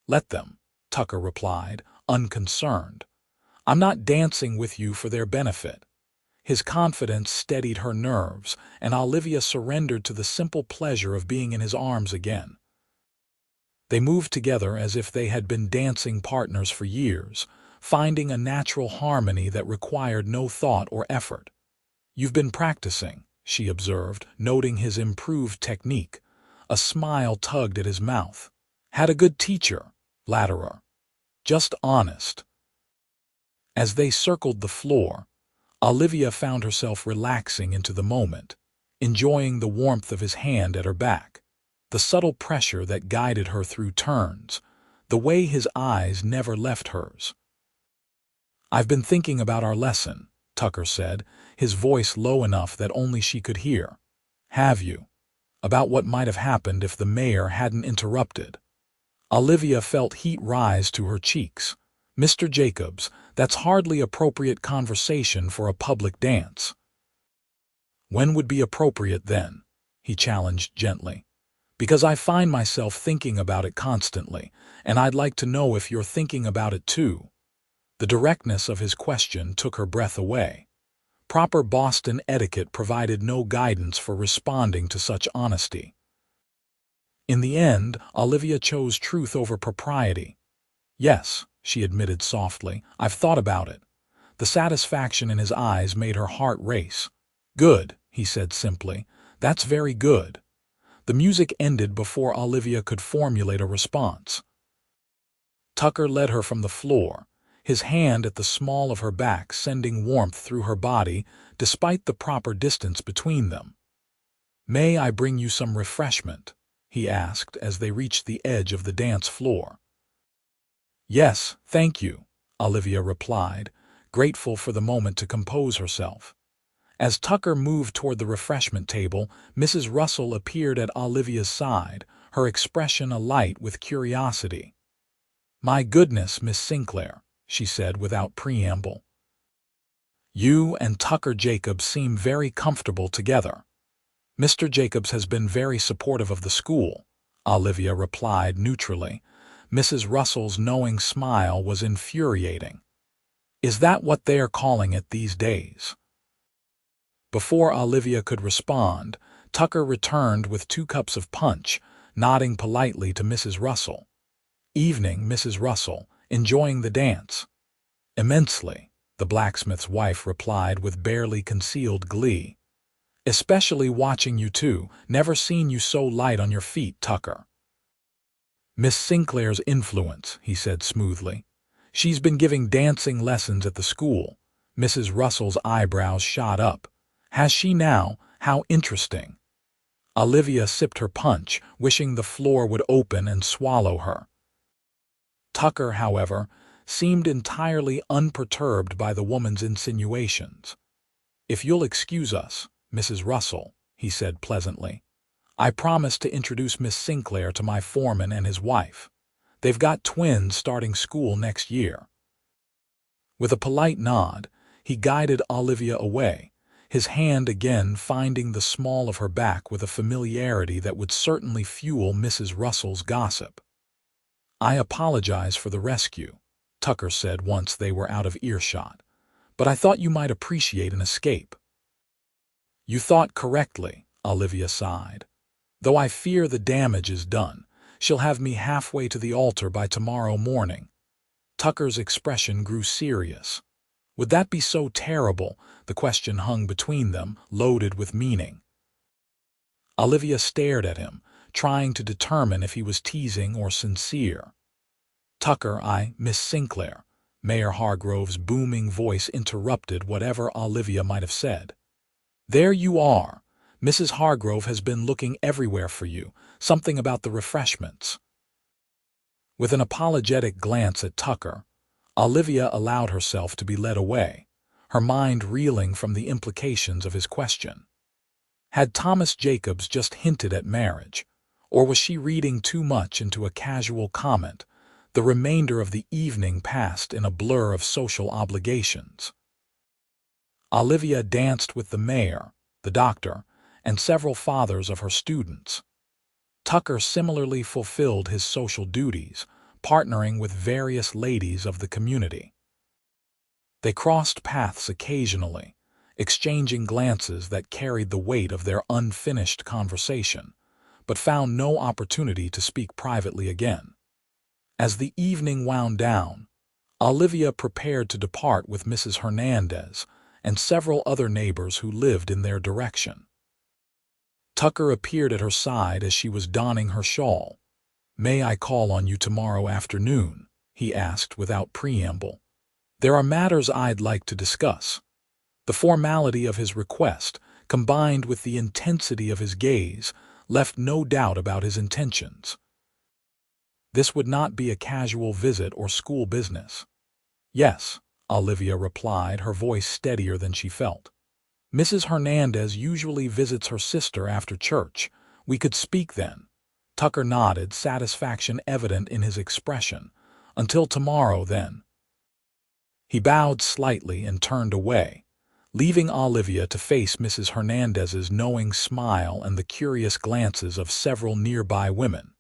[SPEAKER 1] "Let them," Tucker replied, unconcerned. "I'm not dancing with you for their benefit." His confidence steadied her nerves, and Olivia surrendered to the simple pleasure of being in his arms again. They moved together as if they had been dancing partners for years, finding a natural harmony that required no thought or effort. "You've been practicing," she observed, noting his improved technique. A smile tugged at his mouth. "Had a good teacher, Latterer. Just honest." As they circled the floor, Olivia found herself relaxing into the moment, enjoying the warmth of his hand at her back, the subtle pressure that guided her through turns, the way his eyes never left hers. "I've been thinking about our lesson," Tucker said, his voice low enough that only she could hear. "Have you? About what might have happened if the mayor hadn't interrupted." Olivia felt heat rise to her cheeks. "Mr. Jacobs, that's hardly appropriate conversation for a public dance." "When would be appropriate then?" he challenged gently. "Because I find myself thinking about it constantly, and I'd like to know if you're thinking about it too." The directness of his question took her breath away. Proper Boston etiquette provided no guidance for responding to such honesty. In the end, Olivia chose truth over propriety. "Yes," she admitted softly, "I've thought about it." The satisfaction in his eyes made her heart race. "Good," he said simply. "That's very good." The music ended before Olivia could formulate a response. Tucker led her from the floor, his hand at the small of her back sending warmth through her body despite the proper distance between them. "May I bring you some refreshment?" he asked as they reached the edge of the dance floor. "Yes, thank you," Olivia replied, grateful for the moment to compose herself. As Tucker moved toward the refreshment table, Mrs. Russell appeared at Olivia's side, her expression alight with curiosity. "My goodness, Miss Sinclair," she said without preamble. "You and Tucker Jacobs seem very comfortable together." "Mr. Jacobs has been very supportive of the school," Olivia replied neutrally. Mrs. Russell's knowing smile was infuriating. "Is that what they are calling it these days?" Before Olivia could respond, Tucker returned with 2 cups of punch, nodding politely to Mrs. Russell. "Evening, Mrs. Russell. Enjoying the dance?" "Immensely," the blacksmith's wife replied with barely concealed glee. "Especially watching you two. Never seen you so light on your feet, Tucker." "Miss Sinclair's influence," he said smoothly. "She's been giving dancing lessons at the school." Mrs. Russell's eyebrows shot up. "Has she now? How interesting." Olivia sipped her punch, wishing the floor would open and swallow her. Tucker, however, seemed entirely unperturbed by the woman's insinuations. "If you'll excuse us, Mrs. Russell," he said pleasantly. "I promised to introduce Miss Sinclair to my foreman and his wife. They've got twins starting school next year." With a polite nod, he guided Olivia away, his hand again finding the small of her back with a familiarity that would certainly fuel Mrs. Russell's gossip. "I apologize for the rescue," Tucker said once they were out of earshot, "but I thought you might appreciate an escape." "You thought correctly," Olivia sighed. "Though I fear the damage is done. She'll have me halfway to the altar by tomorrow morning." Tucker's expression grew serious. Would that be so terrible? The question hung between them, loaded with meaning. Olivia stared at him, trying to determine if he was teasing or sincere. "Tucker, Miss Sinclair." Mayor Hargrove's booming voice interrupted whatever Olivia might have said. "There you are. Mrs. Hargrove has been looking everywhere for you. Something about the refreshments." With an apologetic glance at Tucker, Olivia allowed herself to be led away, her mind reeling from the implications of his question. Had Thomas Jacobs just hinted at marriage, or was she reading too much into a casual comment, The remainder of the evening passed in a blur of social obligations. Olivia danced with the mayor, the doctor, and several fathers of her students. Tucker similarly fulfilled his social duties, partnering with various ladies of the community. They crossed paths occasionally, exchanging glances that carried the weight of their unfinished conversation, but found no opportunity to speak privately again. As the evening wound down, Olivia prepared to depart with Mrs. Hernandez and several other neighbors who lived in their direction. Tucker appeared at her side as she was donning her shawl. "May I call on you tomorrow afternoon?" he asked without preamble. "There are matters I'd like to discuss." The formality of his request, combined with the intensity of his gaze, left no doubt about his intentions. This would not be a casual visit or school business. "Yes," Olivia replied, her voice steadier than she felt. "Mrs. Hernandez usually visits her sister after church. We could speak then." Tucker nodded, satisfaction evident in his expression. "Until tomorrow, then." He bowed slightly and turned away, leaving Olivia to face Mrs. Hernandez's knowing smile and the curious glances of several nearby women.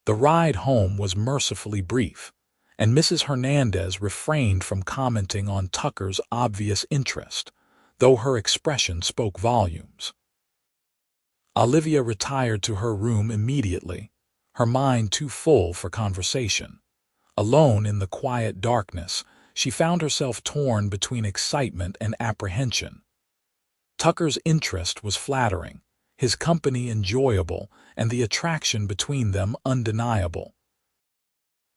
[SPEAKER 1] The ride home was mercifully brief, and Mrs. Hernandez refrained from commenting on Tucker's obvious interest, though her expression spoke volumes. Olivia retired to her room immediately, her mind too full for conversation. Alone in the quiet darkness, she found herself torn between excitement and apprehension. Tucker's interest was flattering, his company enjoyable, and the attraction between them undeniable.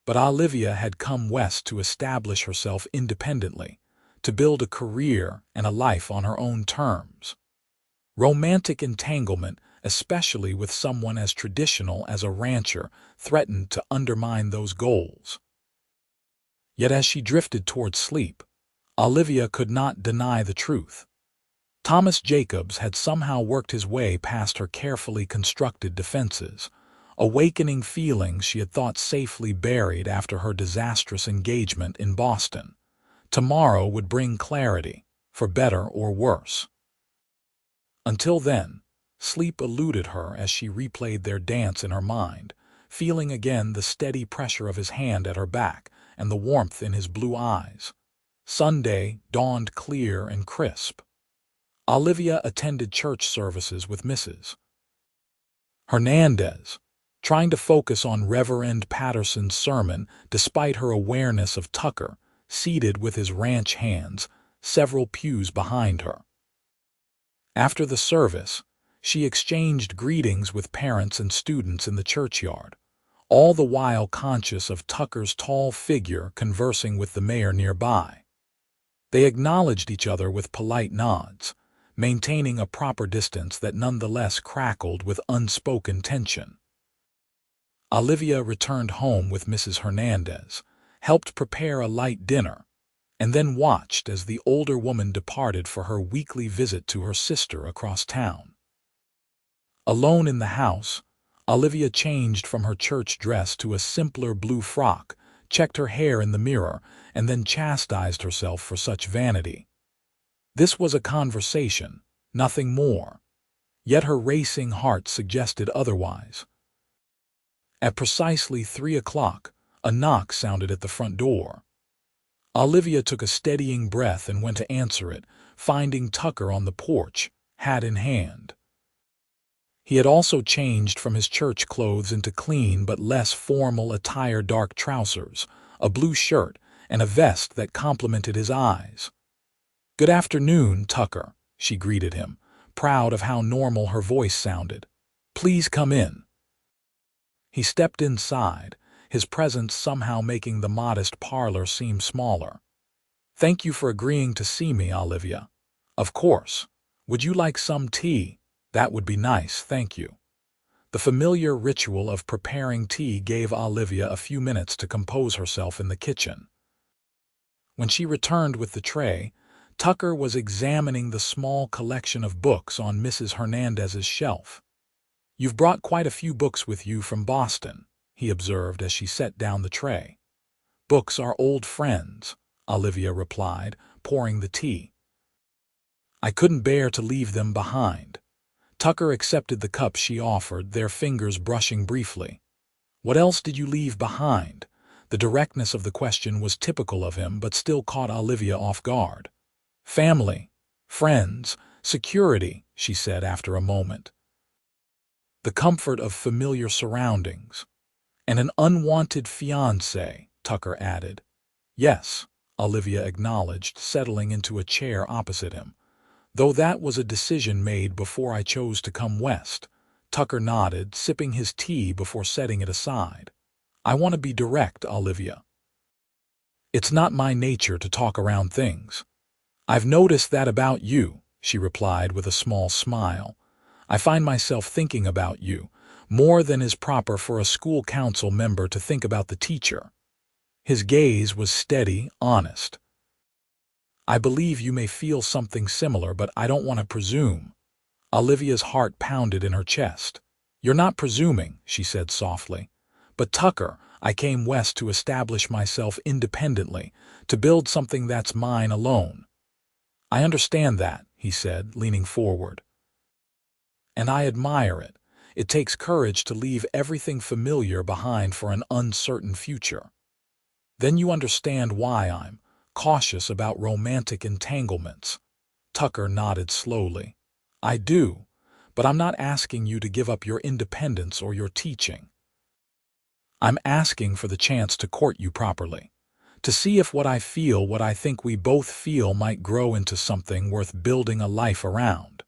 [SPEAKER 1] But Olivia had come west to establish herself independently, to build a career and a life on her own terms. Romantic entanglement, especially with someone as traditional as a rancher, threatened to undermine those goals. Yet as she drifted toward sleep, Olivia could not deny the truth. Thomas Jacobs had somehow worked his way past her carefully constructed defenses, awakening feelings she had thought safely buried after her disastrous engagement in Boston. Tomorrow would bring clarity, for better or worse. Until then, sleep eluded her as she replayed their dance in her mind, feeling again the steady pressure of his hand at her back and the warmth in his blue eyes. Sunday dawned clear and crisp. Olivia attended church services with Mrs. Hernandez, trying to focus on Reverend Patterson's sermon despite her awareness of Tucker, seated with his ranch hands, several pews behind her. After the service, she exchanged greetings with parents and students in the churchyard, all the while conscious of Tucker's tall figure conversing with the mayor nearby. They acknowledged each other with polite nods, maintaining a proper distance that nonetheless crackled with unspoken tension. Olivia returned home with Mrs. Hernandez, helped prepare a light dinner, and then watched as the older woman departed for her weekly visit to her sister across town. Alone in the house, Olivia changed from her church dress to a simpler blue frock, checked her hair in the mirror, and then chastised herself for such vanity. This was a conversation, nothing more, yet her racing heart suggested otherwise. At precisely 3 o'clock, a knock sounded at the front door. Olivia took a steadying breath and went to answer it, finding Tucker on the porch, hat in hand. He had also changed from his church clothes into clean but less formal attire: dark trousers, a blue shirt, and a vest that complemented his eyes. "Good afternoon, Tucker," she greeted him, proud of how normal her voice sounded. "Please come in." He stepped inside, his presence somehow making the modest parlor seem smaller. "Thank you for agreeing to see me, Olivia." "Of course. Would you like some tea?" "That would be nice, thank you." The familiar ritual of preparing tea gave Olivia a few minutes to compose herself in the kitchen. When she returned with the tray, Tucker was examining the small collection of books on Mrs. Hernandez's shelf. "You've brought quite a few books with you from Boston," he observed as she set down the tray. Books are old friends, Olivia replied, pouring the tea. I couldn't bear to leave them behind. Tucker accepted the cup she offered, their fingers brushing briefly. What else did you leave behind? The directness of the question was typical of him, but still caught Olivia off guard. Family, friends, security, she said after a moment. The comfort of familiar surroundings. And an unwanted fiancé, Tucker added. Yes, Olivia acknowledged, settling into a chair opposite him. Though that was a decision made before I chose to come west. Tucker nodded, sipping his tea before setting it aside. I want to be direct, Olivia. It's not my nature to talk around things. I've noticed that about you, she replied with a small smile. I find myself thinking about you, more than is proper for a school council member to think about the teacher. His gaze was steady, honest. I believe you may feel something similar, but I don't want to presume. Olivia's heart pounded in her chest. You're not presuming, she said softly. But Tucker, I came west to establish myself independently, to build something that's mine alone. I understand that, he said, leaning forward. And I admire it. It takes courage to leave everything familiar behind for an uncertain future. Then you understand why I'm cautious about romantic entanglements. Tucker nodded slowly. I do, but I'm not asking you to give up your independence or your teaching. I'm asking for the chance to court you properly, to see if what I feel, what I think we both feel, might grow into something worth building a life around.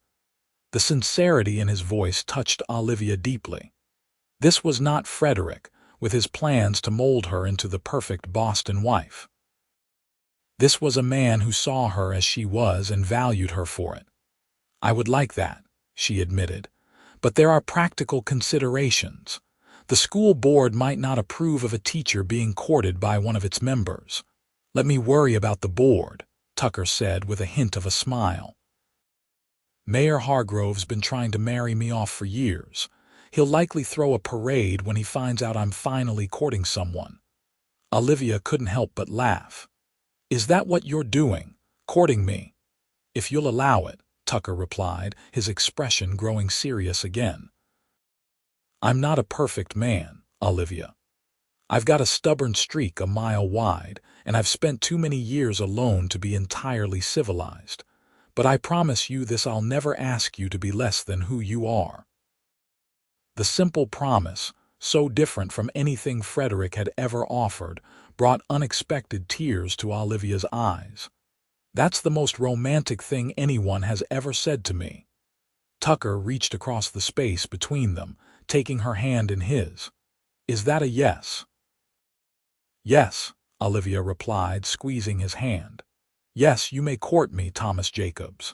[SPEAKER 1] The sincerity in his voice touched Olivia deeply. This was not Frederick, with his plans to mold her into the perfect Boston wife. This was a man who saw her as she was and valued her for it. I would like that, she admitted, but there are practical considerations. The school board might not approve of a teacher being courted by one of its members. Let me worry about the board, Tucker said with a hint of a smile. Mayor Hargrove's been trying to marry me off for years. He'll likely throw a parade when he finds out I'm finally courting someone. Olivia couldn't help but laugh. Is that what you're doing, courting me? If you'll allow it, Tucker replied, his expression growing serious again. I'm not a perfect man, Olivia. I've got a stubborn streak a mile wide, and I've spent too many years alone to be entirely civilized. But I promise you this: I'll never ask you to be less than who you are. The simple promise, so different from anything Frederick had ever offered, brought unexpected tears to Olivia's eyes. That's the most romantic thing anyone has ever said to me. Tucker reached across the space between them, taking her hand in his. Is that a yes? Yes, Olivia replied, squeezing his hand. Yes, you may court me, Thomas Jacobs.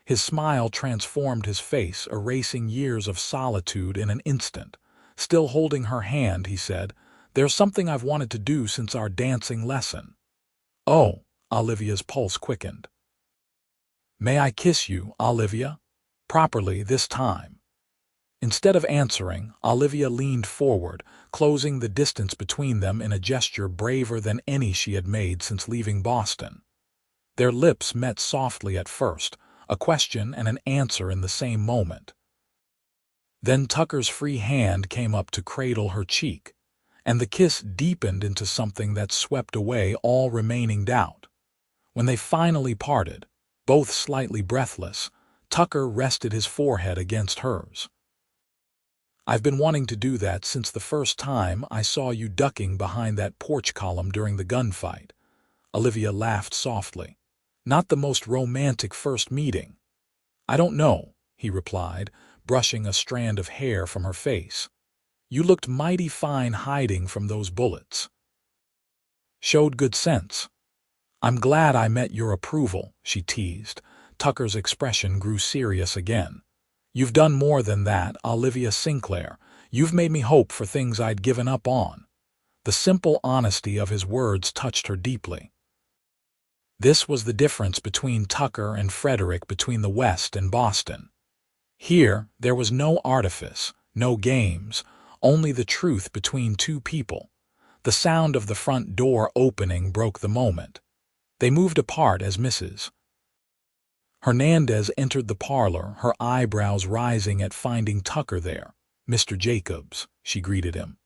[SPEAKER 1] His smile transformed his face, erasing years of solitude in an instant. Still holding her hand, he said, There's something I've wanted to do since our dancing lesson. Oh, Olivia's pulse quickened. May I kiss you, Olivia? Properly this time. Instead of answering, Olivia leaned forward, closing the distance between them in a gesture braver than any she had made since leaving Boston. Their lips met softly at first, a question and an answer in the same moment. Then Tucker's free hand came up to cradle her cheek, and the kiss deepened into something that swept away all remaining doubt. When they finally parted, both slightly breathless, Tucker rested his forehead against hers. I've been wanting to do that since the first time I saw you ducking behind that porch column during the gunfight. Olivia laughed softly. Not the most romantic first meeting. I don't know, he replied, brushing a strand of hair from her face. You looked mighty fine hiding from those bullets. Showed good sense. I'm glad I met your approval, she teased. Tucker's expression grew serious again. You've done more than that, Olivia Sinclair. You've made me hope for things I'd given up on. The simple honesty of his words touched her deeply. This was the difference between Tucker and Frederick, between the West and Boston. Here, there was no artifice, no games, only the truth between two people. The sound of the front door opening broke the moment. They moved apart as Mrs. Hernandez entered the parlor, her eyebrows rising at finding Tucker there. "Mr. Jacobs," she greeted him.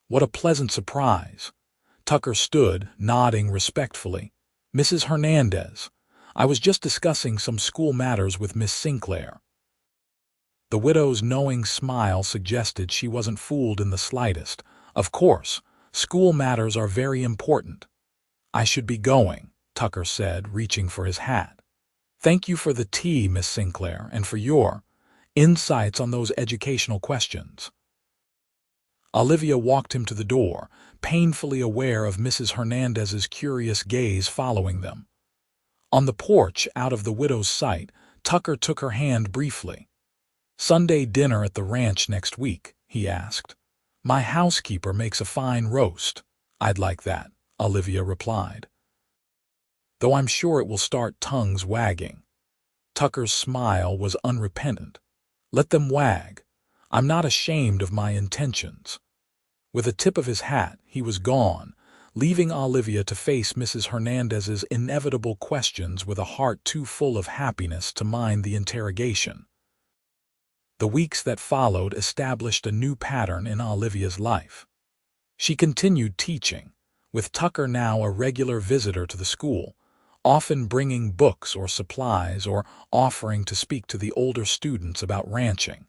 [SPEAKER 1] "What a pleasant surprise." Tucker stood, nodding respectfully. "Mrs. Hernandez, I was just discussing some school matters with Miss Sinclair." The widow's knowing smile suggested she wasn't fooled in the slightest. "Of course, school matters are very important." "I should be going," Tucker said, reaching for his hat. "Thank you for the tea, Miss Sinclair, and for your insights on those educational questions." Olivia walked him to the door, painfully aware of Mrs. Hernandez's curious gaze following them. On the porch, out of the widow's sight, Tucker took her hand briefly. "Sunday dinner at the ranch next week?" he asked. "My housekeeper makes a fine roast." "I'd like that," Olivia replied. "Though I'm sure it will start tongues wagging." Tucker's smile was unrepentant. "Let them wag. I'm not ashamed of my intentions." With a tip of his hat, he was gone, leaving Olivia to face Mrs. Hernandez's inevitable questions with a heart too full of happiness to mind the interrogation. The weeks that followed established a new pattern in Olivia's life. She continued teaching, with Tucker now a regular visitor to the school, often bringing books or supplies or offering to speak to the older students about ranching.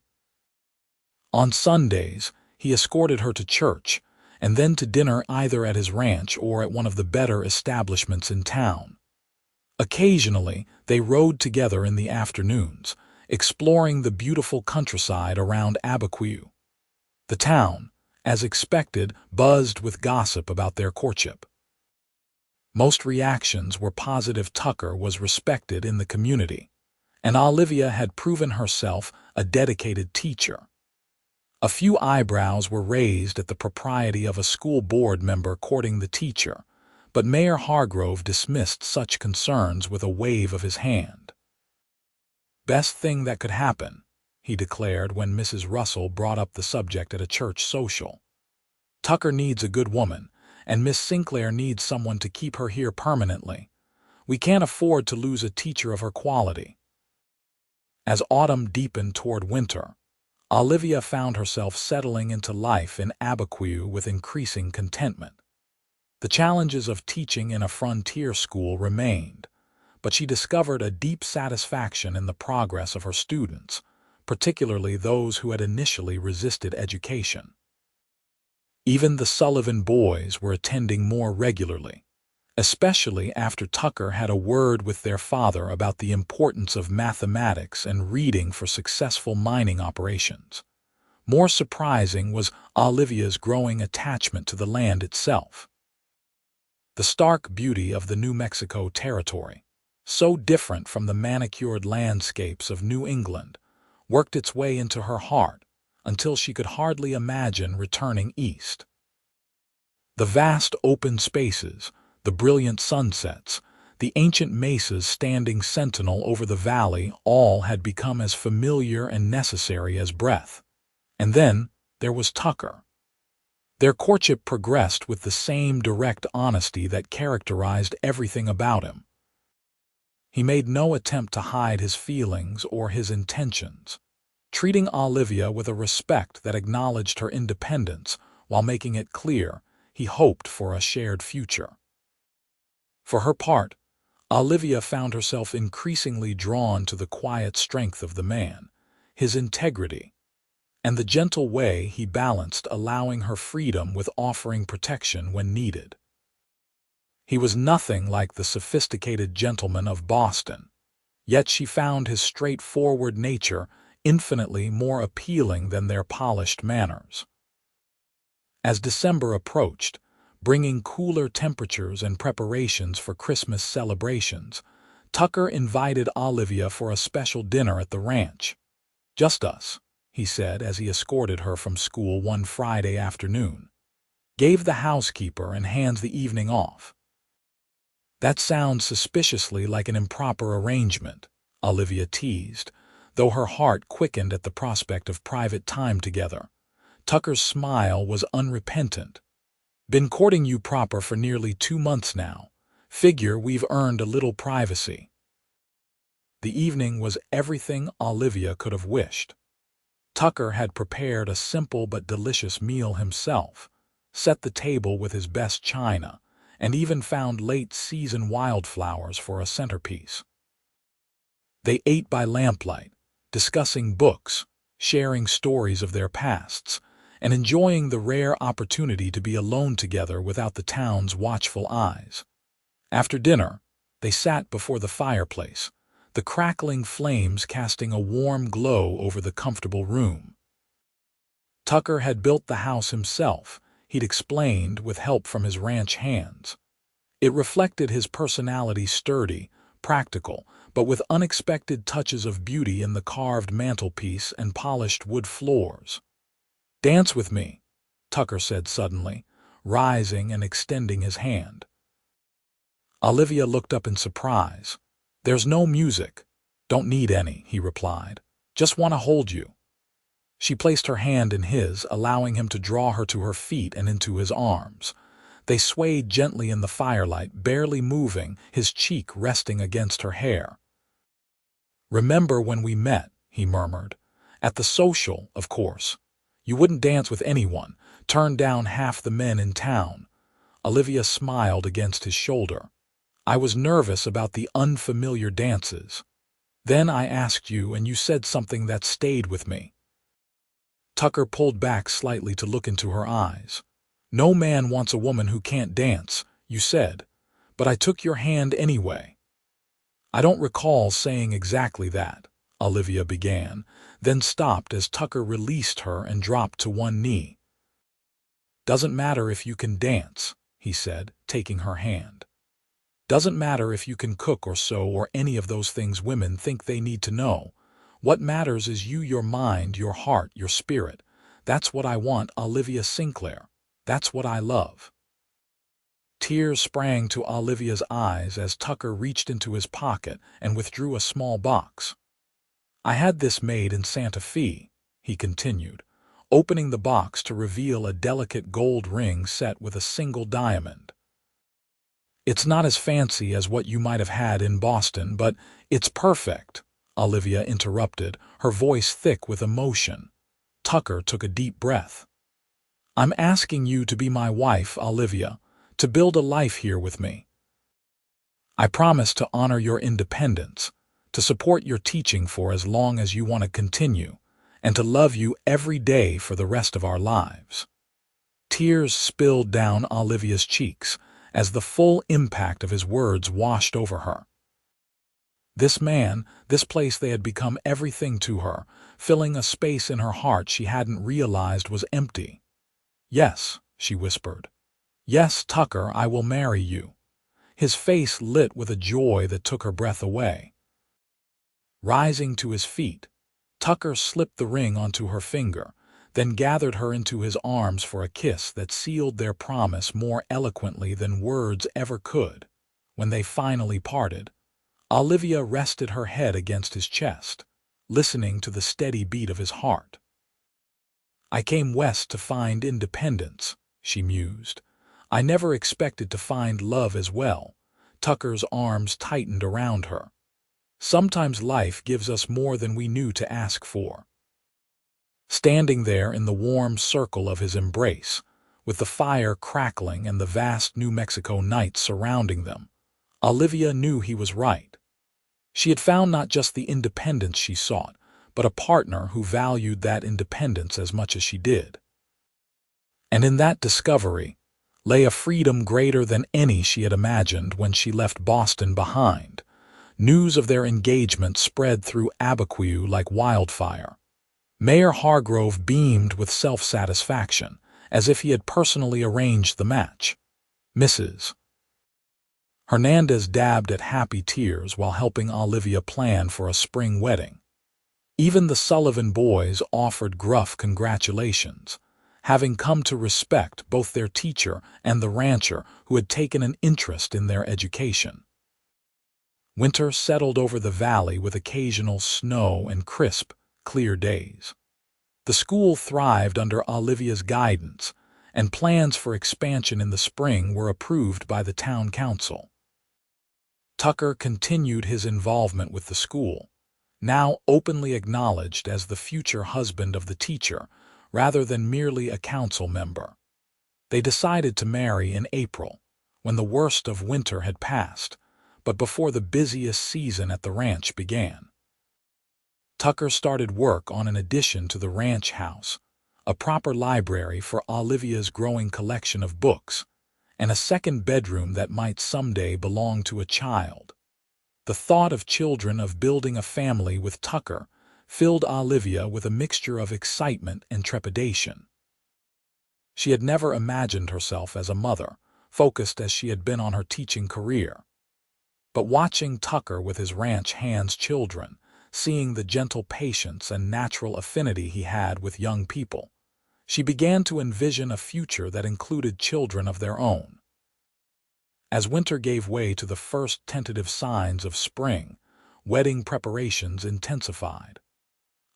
[SPEAKER 1] On Sundays, he escorted her to church and then to dinner either at his ranch or at one of the better establishments in town. Occasionally, they rode together in the afternoons, exploring the beautiful countryside around Abiquiu. The town, as expected, buzzed with gossip about their courtship. Most reactions were positive. Tucker was respected in the community, and Olivia had proven herself a dedicated teacher. A few eyebrows were raised at the propriety of a school board member courting the teacher, but Mayor Hargrove dismissed such concerns with a wave of his hand. "Best thing that could happen," he declared when Mrs. Russell brought up the subject at a church social. "Tucker needs a good woman, and Miss Sinclair needs someone to keep her here permanently. We can't afford to lose a teacher of her quality." As autumn deepened toward winter, Olivia found herself settling into life in Abiquiu with increasing contentment. The challenges of teaching in a frontier school remained, but she discovered a deep satisfaction in the progress of her students, particularly those who had initially resisted education. Even the Sullivan boys were attending more regularly, especially after Tucker had a word with their father about the importance of mathematics and reading for successful mining operations. More surprising was Olivia's growing attachment to the land itself. The stark beauty of the New Mexico territory, so different from the manicured landscapes of New England, worked its way into her heart until she could hardly imagine returning east. The vast open spaces, the brilliant sunsets, the ancient mesas standing sentinel over the valley, all had become as familiar and necessary as breath. And then there was Tucker. Their courtship progressed with the same direct honesty that characterized everything about him. He made no attempt to hide his feelings or his intentions, treating Olivia with a respect that acknowledged her independence while making it clear he hoped for a shared future. For her part, Olivia found herself increasingly drawn to the quiet strength of the man, his integrity, and the gentle way he balanced allowing her freedom with offering protection when needed. He was nothing like the sophisticated gentleman of Boston, yet she found his straightforward nature infinitely more appealing than their polished manners. As December approached, bringing cooler temperatures and preparations for Christmas celebrations, Tucker invited Olivia for a special dinner at the ranch. "Just us," he said as he escorted her from school one Friday afternoon. "Gave the housekeeper and hands the evening off." "That sounds suspiciously like an improper arrangement," Olivia teased, though her heart quickened at the prospect of private time together. Tucker's smile was unrepentant. Been courting you proper for nearly 2 months now. Figure we've earned a little privacy." The evening was everything Olivia could have wished. Tucker had prepared a simple but delicious meal himself, set the table with his best china, and even found late-season wildflowers for a centerpiece. They ate by lamplight, discussing books, sharing stories of their pasts, and enjoying the rare opportunity to be alone together without the town's watchful eyes. After dinner, they sat before the fireplace, the crackling flames casting a warm glow over the comfortable room. Tucker had built the house himself, he'd explained, with help from his ranch hands. It reflected his personality, sturdy, practical, but with unexpected touches of beauty in the carved mantelpiece and polished wood floors. "Dance with me," Tucker said suddenly, rising and extending his hand. Olivia looked up in surprise. "There's no music." "Don't need any," he replied. "Just want to hold you." She placed her hand in his, allowing him to draw her to her feet and into his arms. They swayed gently in the firelight, barely moving, his cheek resting against her hair. "Remember when we met," he murmured. "At the social, of course. You wouldn't dance with anyone, turned down half the men in town." Olivia smiled against his shoulder. "I was nervous about the unfamiliar dances. Then I asked you and you said something that stayed with me." Tucker pulled back slightly to look into her eyes. "No man wants a woman who can't dance," you said, "but I took your hand anyway." "I don't recall saying exactly that," Olivia began, then stopped as Tucker released her and dropped to one knee. "Doesn't matter if you can dance," he said, taking her hand. "Doesn't matter if you can cook or sew or any of those things women think they need to know. What matters is you, your mind, your heart, your spirit. That's what I want, Olivia Sinclair. That's what I love." Tears sprang to Olivia's eyes as Tucker reached into his pocket and withdrew a small box. "I had this made in Santa Fe," he continued, opening the box to reveal a delicate gold ring set with a single diamond. "It's not as fancy as what you might have had in Boston, but it's perfect," Olivia interrupted, her voice thick with emotion. Tucker took a deep breath. "I'm asking you to be my wife, Olivia, to build a life here with me. I promise to honor your independence, to support your teaching for as long as you want to continue, and to love you every day for the rest of our lives." Tears spilled down Olivia's cheeks as the full impact of his words washed over her. This man, this place, they had become everything to her, filling a space in her heart she hadn't realized was empty. "Yes," she whispered. "Yes, Tucker, I will marry you." His face lit with a joy that took her breath away. Rising to his feet, Tucker slipped the ring onto her finger, then gathered her into his arms for a kiss that sealed their promise more eloquently than words ever could. When they finally parted, Olivia rested her head against his chest, listening to the steady beat of his heart. "I came west to find independence," she mused. "I never expected to find love as well." Tucker's arms tightened around her. "Sometimes life gives us more than we knew to ask for." Standing there in the warm circle of his embrace, with the fire crackling and the vast New Mexico night surrounding them, Olivia knew he was right. She had found not just the independence she sought, but a partner who valued that independence as much as she did. And in that discovery lay a freedom greater than any she had imagined when she left Boston behind. News of their engagement spread through Abiquiu like wildfire. Mayor Hargrove beamed with self-satisfaction, as if he had personally arranged the match. Mrs. Hernandez dabbed at happy tears while helping Olivia plan for a spring wedding. Even the Sullivan boys offered gruff congratulations, having come to respect both their teacher and the rancher who had taken an interest in their education. Winter settled over the valley with occasional snow and crisp, clear days. The school thrived under Olivia's guidance, and plans for expansion in the spring were approved by the town council. Tucker continued his involvement with the school, now openly acknowledged as the future husband of the teacher rather than merely a council member. They decided to marry in April, when the worst of winter had passed, but before the busiest season at the ranch began. Tucker started work on an addition to the ranch house, a proper library for Olivia's growing collection of books, and a second bedroom that might someday belong to a child. The thought of children, of building a family with Tucker, filled Olivia with a mixture of excitement and trepidation. She had never imagined herself as a mother, focused as she had been on her teaching career. But watching Tucker with his ranch hands children, seeing the gentle patience and natural affinity he had with young people, she began to envision a future that included children of their own. As winter gave way to the first tentative signs of spring, wedding preparations intensified.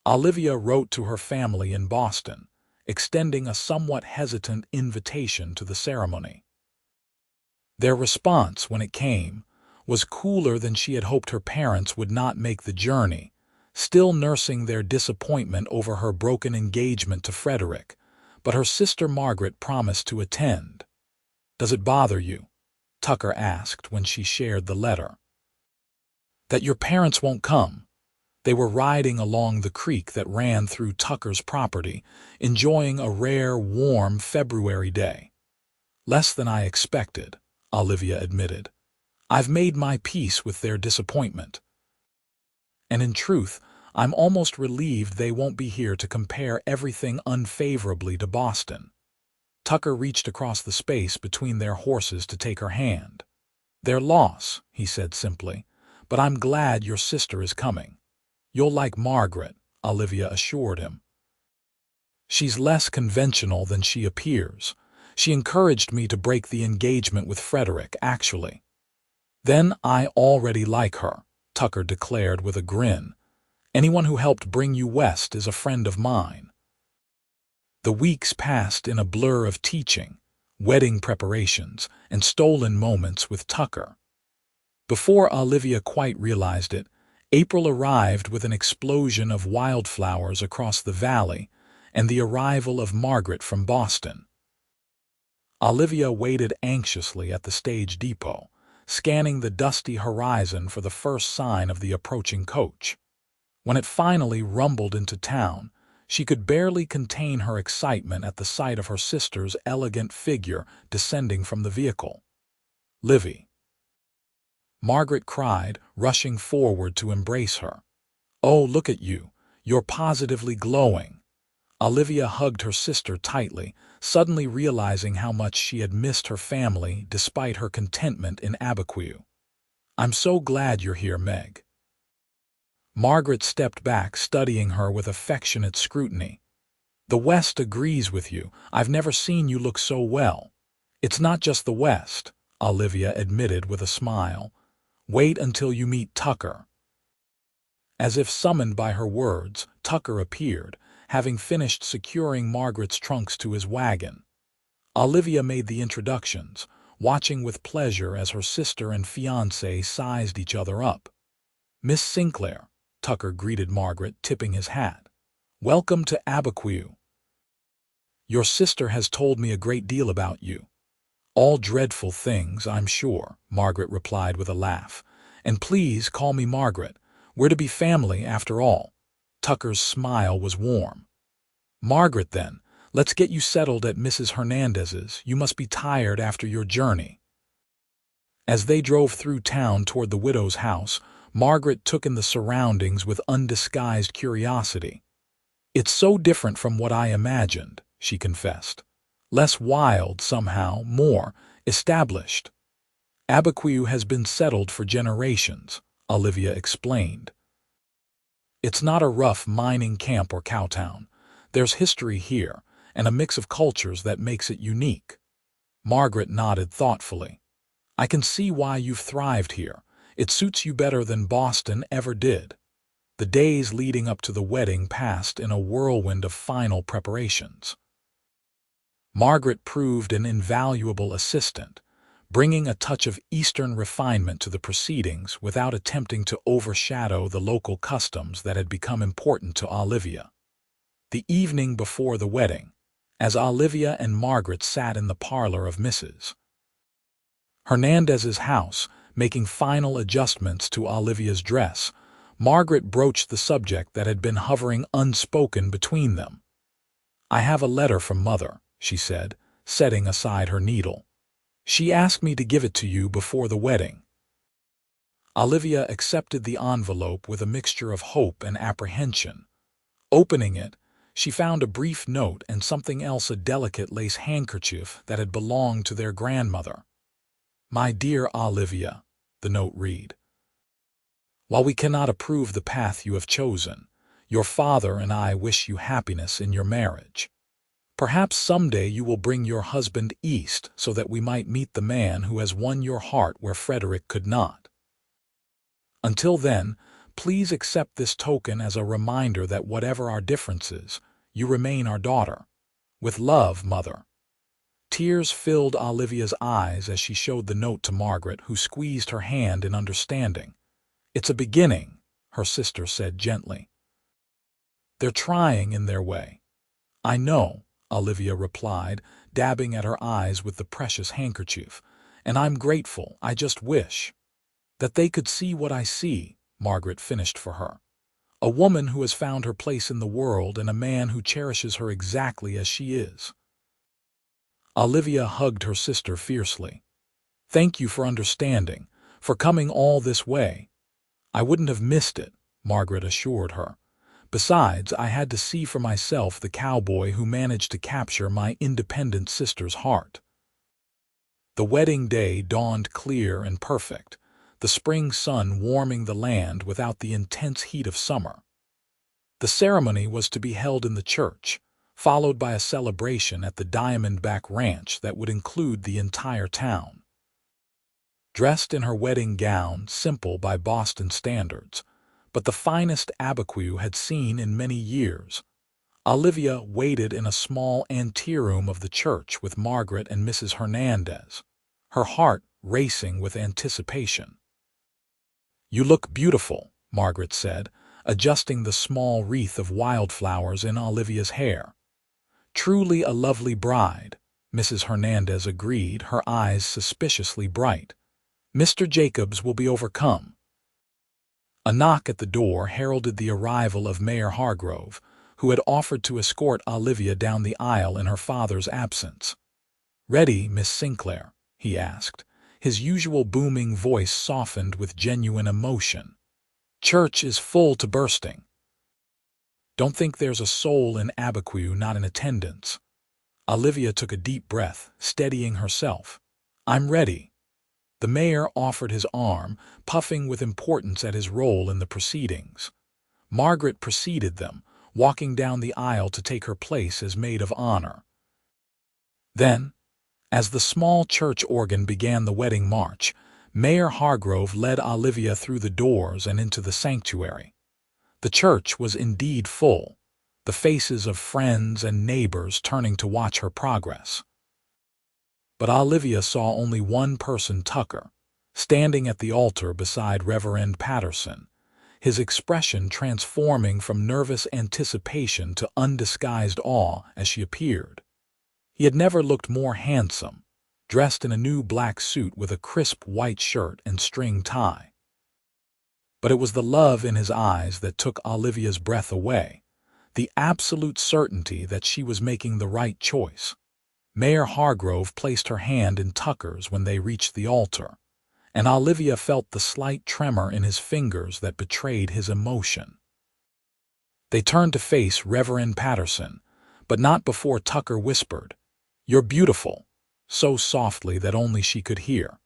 [SPEAKER 1] Olivia wrote to her family in Boston, extending a somewhat hesitant invitation to the ceremony. Their response, when it came, was cooler than she had hoped. Her parents would not make the journey, still nursing their disappointment over her broken engagement to Frederick, but her sister Margaret promised to attend. "Does it bother you?" Tucker asked when she shared the letter. "That your parents won't come?" They were riding along the creek that ran through Tucker's property, enjoying a rare, warm February day. "Less than I expected," Olivia admitted. "I've made my peace with their disappointment. And in truth, I'm almost relieved they won't be here to compare everything unfavorably to Boston." Tucker reached across the space between their horses to take her hand. "Their loss," he said simply, "but I'm glad your sister is coming. You'll like Margaret," Olivia assured him. "She's less conventional than she appears. She encouraged me to break the engagement with Frederick, actually." "Then I already like her," Tucker declared with a grin. "Anyone who helped bring you west is a friend of mine." The weeks passed in a blur of teaching, wedding preparations, and stolen moments with Tucker. Before Olivia quite realized it, April arrived with an explosion of wildflowers across the valley and the arrival of Margaret from Boston. Olivia waited anxiously at the stage depot, scanning the dusty horizon for the first sign of the approaching coach. When it finally rumbled into town, she could barely contain her excitement at the sight of her sister's elegant figure descending from the vehicle. "Livy!" Margaret cried, rushing forward to embrace her. "Oh, look at you. You're positively glowing." Olivia hugged her sister tightly, suddenly realizing how much she had missed her family despite her contentment in Abiquiu. "I'm so glad you're here, Meg." Margaret stepped back, studying her with affectionate scrutiny. "The West agrees with you. I've never seen you look so well." "It's not just the West," Olivia admitted with a smile. "Wait until you meet Tucker." As if summoned by her words, Tucker appeared, having finished securing Margaret's trunks to his wagon. Olivia made the introductions, watching with pleasure as her sister and fiancé sized each other up. "Miss Sinclair," Tucker greeted Margaret, tipping his hat. "Welcome to Abiquiu. Your sister has told me a great deal about you." "All dreadful things, I'm sure," Margaret replied with a laugh. "And please call me Margaret. We're to be family after all." Tucker's smile was warm. "Margaret, then, let's get you settled at Mrs. Hernandez's. You must be tired after your journey." As they drove through town toward the widow's house, Margaret took in the surroundings with undisguised curiosity. "It's so different from what I imagined," she confessed. "Less wild somehow, more established." "Abiquiu has been settled for generations," Olivia explained. "It's not a rough mining camp or cowtown. There's history here, and a mix of cultures that makes it unique." Margaret nodded thoughtfully. "I can see why you've thrived here. It suits you better than Boston ever did." The days leading up to the wedding passed in a whirlwind of final preparations. Margaret proved an invaluable assistant, bringing a touch of Eastern refinement to the proceedings without attempting to overshadow the local customs that had become important to Olivia. The evening before the wedding, as Olivia and Margaret sat in the parlor of Mrs. Hernandez's house, making final adjustments to Olivia's dress, Margaret broached the subject that had been hovering unspoken between them. "I have a letter from Mother," she said, setting aside her needle. "She asked me to give it to you before the wedding." Olivia accepted the envelope with a mixture of hope and apprehension. Opening it, she found a brief note and something else, a delicate lace handkerchief that had belonged to their grandmother. "My dear Olivia," the note read, "while we cannot approve the path you have chosen, your father and I wish you happiness in your marriage. Perhaps someday you will bring your husband east so that we might meet the man who has won your heart where Frederick could not. Until then, please accept this token as a reminder that whatever our differences, you remain our daughter. With love, Mother." Tears filled Olivia's eyes as she showed the note to Margaret, who squeezed her hand in understanding. "It's a beginning," her sister said gently. "They're trying in their way." "I know," Olivia replied, dabbing at her eyes with the precious handkerchief, "and I'm grateful. I just wish that they could see what I see," Margaret finished for her. "A woman who has found her place in the world and a man who cherishes her exactly as she is." Olivia hugged her sister fiercely. "Thank you for understanding, for coming all this way. I wouldn't have missed it," Margaret assured her. "Besides, I had to see for myself the cowboy who managed to capture my independent sister's heart." The wedding day dawned clear and perfect, the spring sun warming the land without the intense heat of summer. The ceremony was to be held in the church, followed by a celebration at the Diamondback Ranch that would include the entire town. Dressed in her wedding gown, simple by Boston standards, but the finest Abiquiu had seen in many years, Olivia waited in a small anteroom of the church with Margaret and Mrs. Hernandez, her heart racing with anticipation. "You look beautiful," Margaret said, adjusting the small wreath of wildflowers in Olivia's hair. "Truly a lovely bride," Mrs. Hernandez agreed, her eyes suspiciously bright. "Mr. Jacobs will be overcome." A knock at the door heralded the arrival of Mayor Hargrove, who had offered to escort Olivia down the aisle in her father's absence. "Ready, Miss Sinclair?" he asked, his usual booming voice softened with genuine emotion. "Church is full to bursting. Don't think there's a soul in Abiquiu not in attendance." Olivia took a deep breath, steadying herself. "I'm ready." The mayor offered his arm, puffing with importance at his role in the proceedings. Margaret preceded them, walking down the aisle to take her place as maid of honor. Then, as the small church organ began the wedding march, Mayor Hargrove led Olivia through the doors and into the sanctuary. The church was indeed full, the faces of friends and neighbors turning to watch her progress. But Olivia saw only one person, Tucker, standing at the altar beside Reverend Patterson, his expression transforming from nervous anticipation to undisguised awe as she appeared. He had never looked more handsome, dressed in a new black suit with a crisp white shirt and string tie. But it was the love in his eyes that took Olivia's breath away, the absolute certainty that she was making the right choice. Mayor Hargrove placed her hand in Tucker's when they reached the altar, and Olivia felt the slight tremor in his fingers that betrayed his emotion. They turned to face Reverend Patterson, but not before Tucker whispered, "You're beautiful," so softly that only she could hear.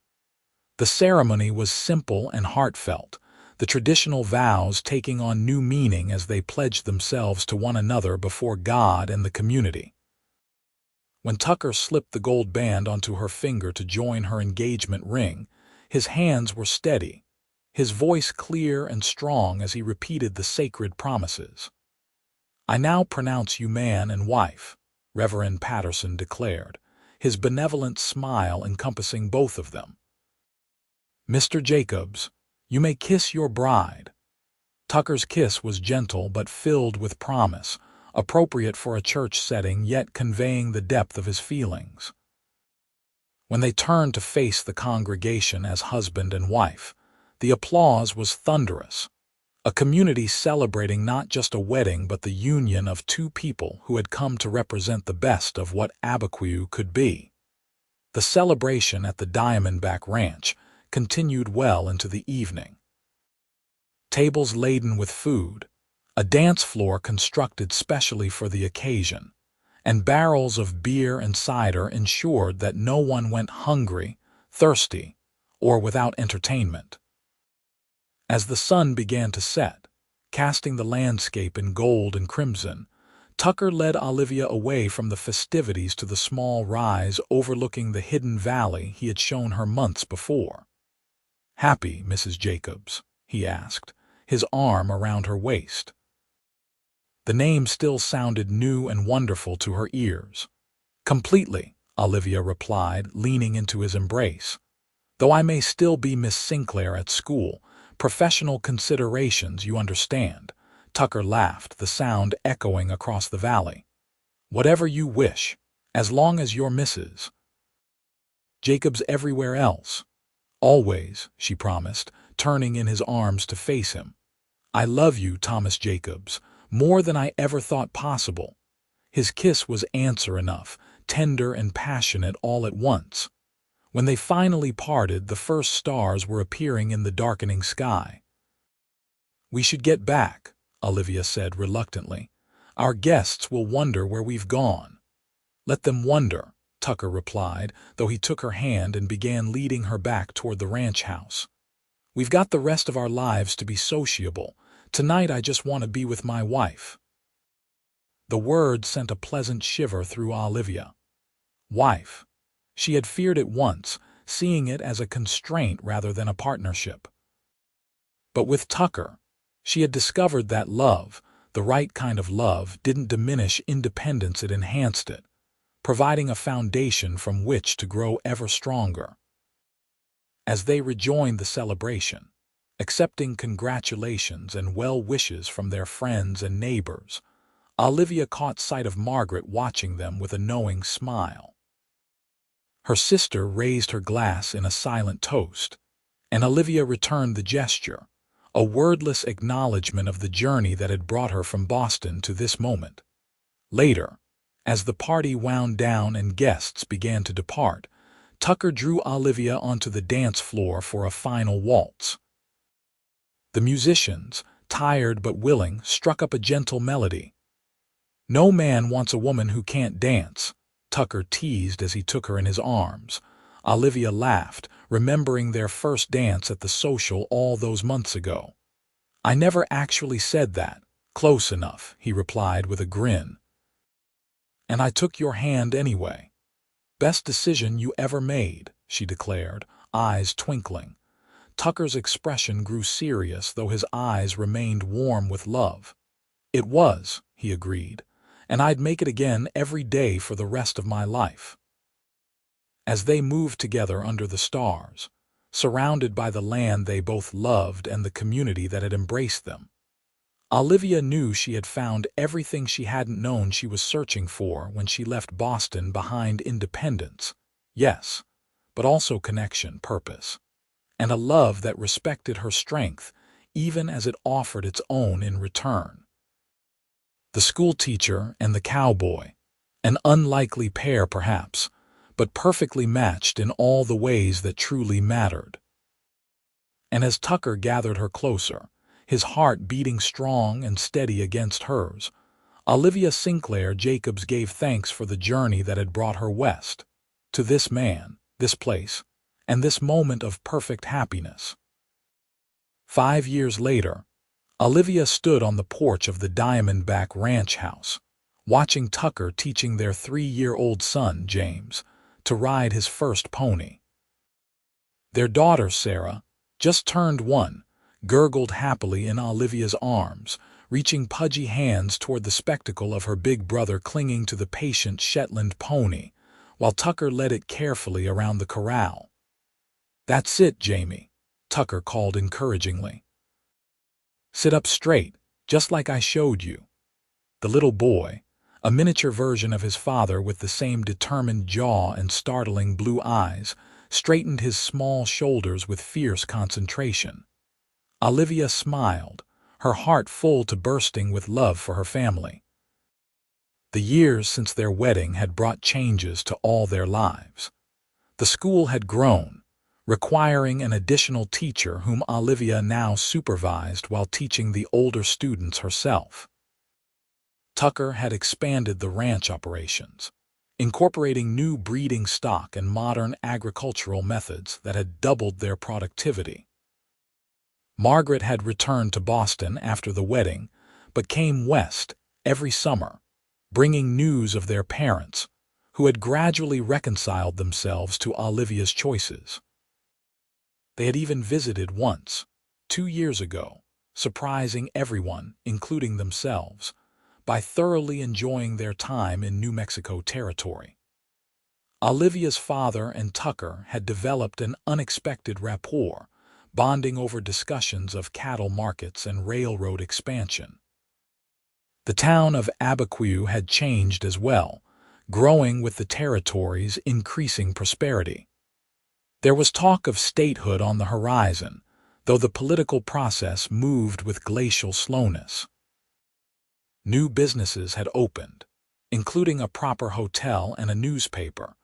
[SPEAKER 1] The ceremony was simple and heartfelt, the traditional vows taking on new meaning as they pledged themselves to one another before God and the community. When Tucker slipped the gold band onto her finger to join her engagement ring, his hands were steady, his voice clear and strong as he repeated the sacred promises. "I now pronounce you man and wife. Reverend Patterson declared, his benevolent smile encompassing both of them. "Mr. Jacobs, you may kiss your bride." Tucker's kiss was gentle but filled with promise, appropriate for a church setting yet conveying the depth of his feelings. When they turned to face the congregation as husband and wife, the applause was thunderous, a community celebrating not just a wedding but the union of two people who had come to represent the best of what Abiquiu could be. The celebration at the Diamondback Ranch continued well into the evening. Tables laden with food, a dance floor constructed specially for the occasion, and barrels of beer and cider ensured that no one went hungry, thirsty, or without entertainment. As the sun began to set, casting the landscape in gold and crimson, Tucker led Olivia away from the festivities to the small rise overlooking the hidden valley he had shown her months before. "Happy, Mrs. Jacobs?" he asked, his arm around her waist. The name still sounded new and wonderful to her ears. "Completely," Olivia replied, leaning into his embrace. "Though I may still be Miss Sinclair at school, professional considerations, you understand." Tucker laughed, the sound echoing across the valley. "Whatever you wish, as long as you're Mrs. Jacobs everywhere else." "Always," she promised, turning in his arms to face him. "I love you, Thomas Jacobs, more than I ever thought possible." His kiss was answer enough, tender and passionate all at once. When they finally parted, the first stars were appearing in the darkening sky. "We should get back," Olivia said reluctantly. "Our guests will wonder where we've gone." "Let them wonder," Tucker replied, though he took her hand and began leading her back toward the ranch house. "We've got the rest of our lives to be sociable. Tonight I just want to be with my wife." The word sent a pleasant shiver through Olivia. Wife. She had feared it once, seeing it as a constraint rather than a partnership. But with Tucker, she had discovered that love, the right kind of love, didn't diminish independence, it enhanced it, providing a foundation from which to grow ever stronger. As they rejoined the celebration, accepting congratulations and well wishes from their friends and neighbors, Olivia caught sight of Margaret watching them with a knowing smile. Her sister raised her glass in a silent toast, and Olivia returned the gesture, a wordless acknowledgement of the journey that had brought her from Boston to this moment. Later, as the party wound down and guests began to depart, Tucker drew Olivia onto the dance floor for a final waltz. The musicians, tired but willing, struck up a gentle melody. "No man wants a woman who can't dance," Tucker teased as he took her in his arms. Olivia laughed, remembering their first dance at the social all those months ago. "I never actually said that." "Close enough," he replied with a grin. "And I took your hand anyway." "Best decision you ever made," she declared, eyes twinkling. Tucker's expression grew serious, though his eyes remained warm with love. "It was," he agreed, "and I'd make it again every day for the rest of my life." As they moved together under the stars, surrounded by the land they both loved and the community that had embraced them, Olivia knew she had found everything she hadn't known she was searching for when she left Boston behind: independence, yes, but also connection, purpose, and a love that respected her strength even as it offered its own in return. The schoolteacher and the cowboy, an unlikely pair perhaps, but perfectly matched in all the ways that truly mattered. And as Tucker gathered her closer, his heart beating strong and steady against hers, Olivia Sinclair Jacobs gave thanks for the journey that had brought her west, to this man, this place, and this moment of perfect happiness. 5 years later, Olivia stood on the porch of the Diamondback Ranch house, watching Tucker teaching their 3-year-old son, James, to ride his first pony. Their daughter, Sarah, just turned 1, gurgled happily in Olivia's arms, reaching pudgy hands toward the spectacle of her big brother clinging to the patient Shetland pony, while Tucker led it carefully around the corral. "That's it, Jamie," Tucker called encouragingly. "Sit up straight, just like I showed you." The little boy, a miniature version of his father with the same determined jaw and startling blue eyes, straightened his small shoulders with fierce concentration. Olivia smiled, her heart full to bursting with love for her family. The years since their wedding had brought changes to all their lives. The school had grown, requiring an additional teacher whom Olivia now supervised while teaching the older students herself. Tucker had expanded the ranch operations, incorporating new breeding stock and modern agricultural methods that had doubled their productivity. Margaret had returned to Boston after the wedding, but came west every summer, bringing news of their parents, who had gradually reconciled themselves to Olivia's choices. They had even visited once, 2 years ago, surprising everyone, including themselves, by thoroughly enjoying their time in New Mexico territory. Olivia's father and Tucker had developed an unexpected rapport, bonding over discussions of cattle markets and railroad expansion. The town of Abiquiu had changed as well, growing with the territory's increasing prosperity. There was talk of statehood on the horizon, though the political process moved with glacial slowness. New businesses had opened, including a proper hotel and a newspaper,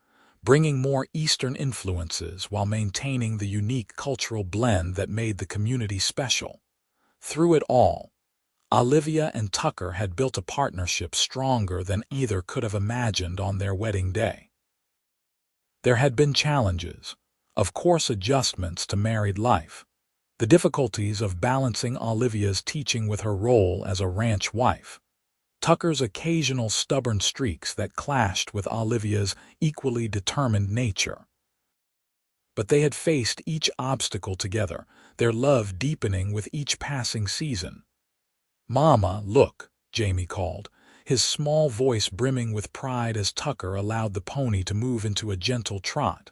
[SPEAKER 1] bringing more Eastern influences while maintaining the unique cultural blend that made the community special. Through it all, Olivia and Tucker had built a partnership stronger than either could have imagined on their wedding day. There had been challenges, of course, adjustments to married life, the difficulties of balancing Olivia's teaching with her role as a ranch wife, Tucker's occasional stubborn streaks that clashed with Olivia's equally determined nature. But they had faced each obstacle together, their love deepening with each passing season. "Mama, look," Jamie called, his small voice brimming with pride as Tucker allowed the pony to move into a gentle trot.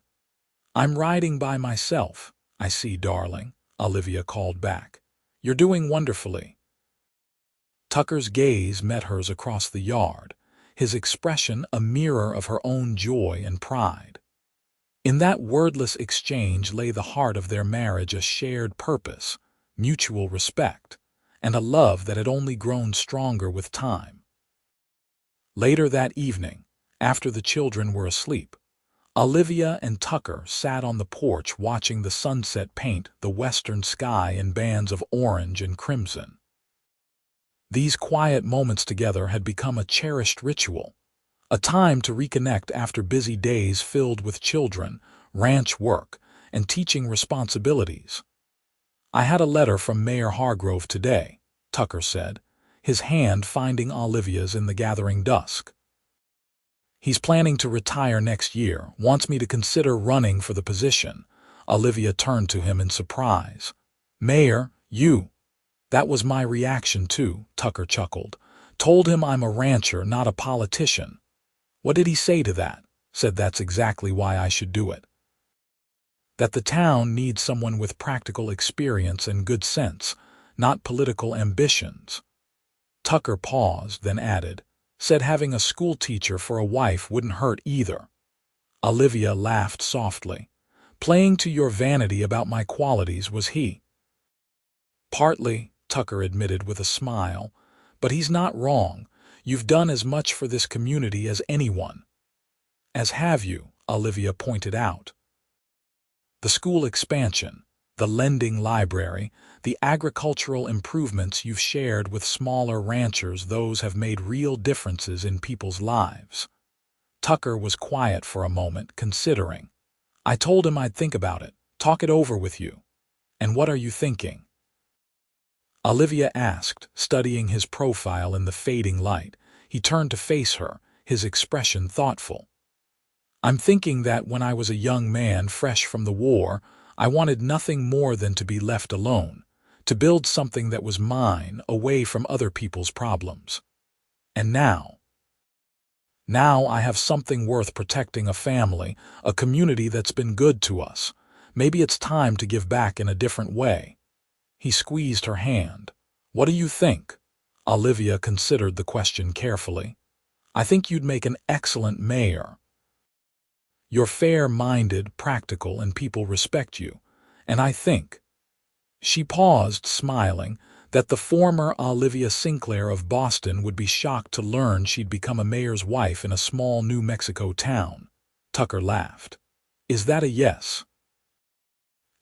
[SPEAKER 1] "I'm riding by myself, I see, darling," Olivia called back. "You're doing wonderfully." Tucker's gaze met hers across the yard, his expression a mirror of her own joy and pride. In that wordless exchange lay the heart of their marriage, a shared purpose, mutual respect, and a love that had only grown stronger with time. Later that evening, after the children were asleep, Olivia and Tucker sat on the porch watching the sunset paint the western sky in bands of orange and crimson. These quiet moments together had become a cherished ritual, a time to reconnect after busy days filled with children, ranch work, and teaching responsibilities. "I had a letter from Mayor Hargrove today," Tucker said, his hand finding Olivia's in the gathering dusk. "He's planning to retire next year, wants me to consider running for the position." Olivia turned to him in surprise. "Mayor, you?" "That was my reaction too," Tucker chuckled. "Told him I'm a rancher, not a politician." "What did he say to that?" "Said that's exactly why I should do it. That the town needs someone with practical experience and good sense, not political ambitions." Tucker paused, then added, "Said having a school teacher for a wife wouldn't hurt either." Olivia laughed softly. "Playing to your vanity about my qualities, was he?" "Partly," Tucker admitted with a smile, "but he's not wrong. You've done as much for this community as anyone." "As have you," Olivia pointed out. "The school expansion, the lending library, the agricultural improvements you've shared with smaller ranchers, those have made real differences in people's lives." Tucker was quiet for a moment, considering. "I told him I'd think about it, talk it over with you." "And what are you thinking?" Olivia asked, studying his profile in the fading light. He turned to face her, his expression thoughtful. "I'm thinking that when I was a young man fresh from the war, I wanted nothing more than to be left alone, to build something that was mine away from other people's problems. And now I have something worth protecting, a family, a community that's been good to us. Maybe it's time to give back in a different way." He squeezed her hand. "What do you think?" Olivia considered the question carefully. "I think you'd make an excellent mayor. You're fair-minded, practical, and people respect you. And I think—" She paused, smiling, that the former Olivia Sinclair of Boston would be shocked to learn she'd become a mayor's wife in a small New Mexico town. Tucker laughed. "Is that a yes?"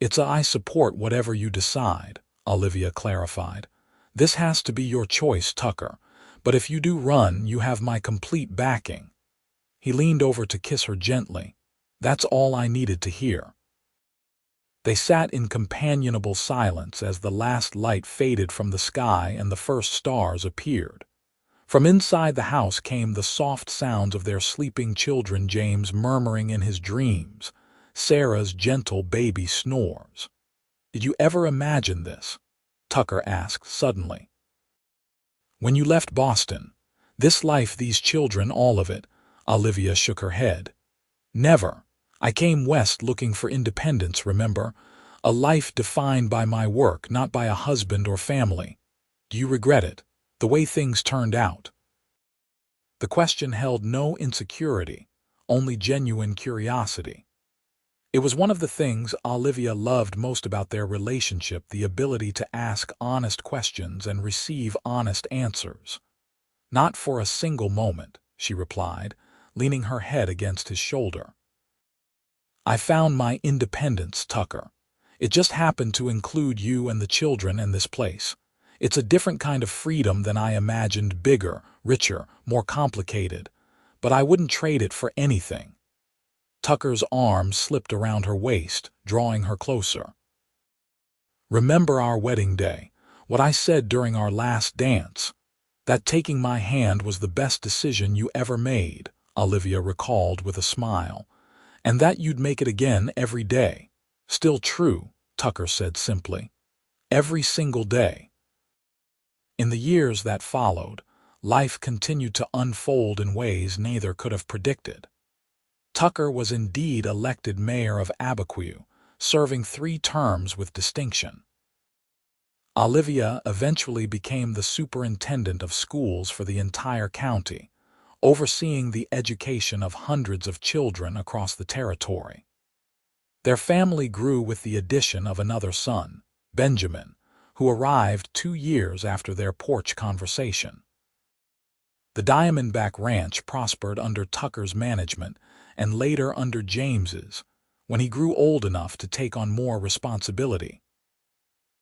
[SPEAKER 1] "It's a I support whatever you decide," Olivia clarified. "This has to be your choice, Tucker, but if you do run, you have my complete backing." He leaned over to kiss her gently. "That's all I needed to hear." They sat in companionable silence as the last light faded from the sky and the first stars appeared. From inside the house came the soft sounds of their sleeping children, James murmuring in his dreams, Sarah's gentle baby snores. "Did you ever imagine this?" Tucker asked suddenly. "When you left Boston, this life, these children, all of it?" Olivia shook her head. "Never. I came west looking for independence, remember? A life defined by my work, not by a husband or family. Do you regret it, the way things turned out?" The question held no insecurity, only genuine curiosity. It was one of the things Olivia loved most about their relationship, the ability to ask honest questions and receive honest answers. "Not for a single moment," she replied, leaning her head against his shoulder. "I found my independence, Tucker. It just happened to include you and the children and this place. It's a different kind of freedom than I imagined, bigger, richer, more complicated. But I wouldn't trade it for anything." Tucker's arm slipped around her waist, drawing her closer. "Remember our wedding day, what I said during our last dance? That taking my hand was the best decision you ever made," Olivia recalled with a smile. "And that you'd make it again every day." "Still true," Tucker said simply. "Every single day." In the years that followed, life continued to unfold in ways neither could have predicted. Tucker was indeed elected mayor of Abiquiu, serving 3 terms with distinction. Olivia eventually became the superintendent of schools for the entire county, overseeing the education of hundreds of children across the territory. Their family grew with the addition of another son, Benjamin, who arrived 2 years after their porch conversation. The Diamondback Ranch prospered under Tucker's management and later under James's, when he grew old enough to take on more responsibility.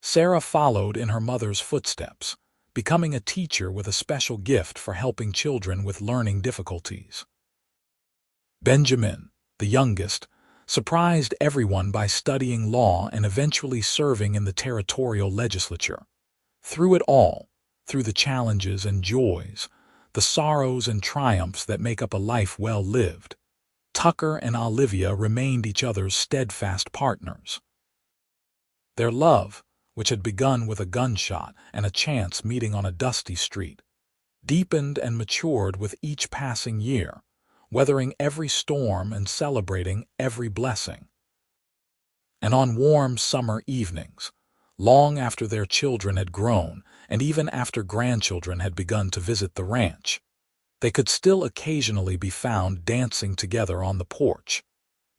[SPEAKER 1] Sarah followed in her mother's footsteps, becoming a teacher with a special gift for helping children with learning difficulties. Benjamin, the youngest, surprised everyone by studying law and eventually serving in the territorial legislature. Through it all, through the challenges and joys, the sorrows and triumphs that make up a life well lived, Tucker and Olivia remained each other's steadfast partners. Their love, which had begun with a gunshot and a chance meeting on a dusty street, deepened and matured with each passing year, weathering every storm and celebrating every blessing. And on warm summer evenings, long after their children had grown and even after grandchildren had begun to visit the ranch, they could still occasionally be found dancing together on the porch.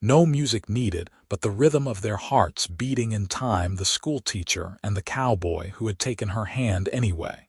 [SPEAKER 1] No music needed, but the rhythm of their hearts beating in time, the schoolteacher and the cowboy who had taken her hand anyway.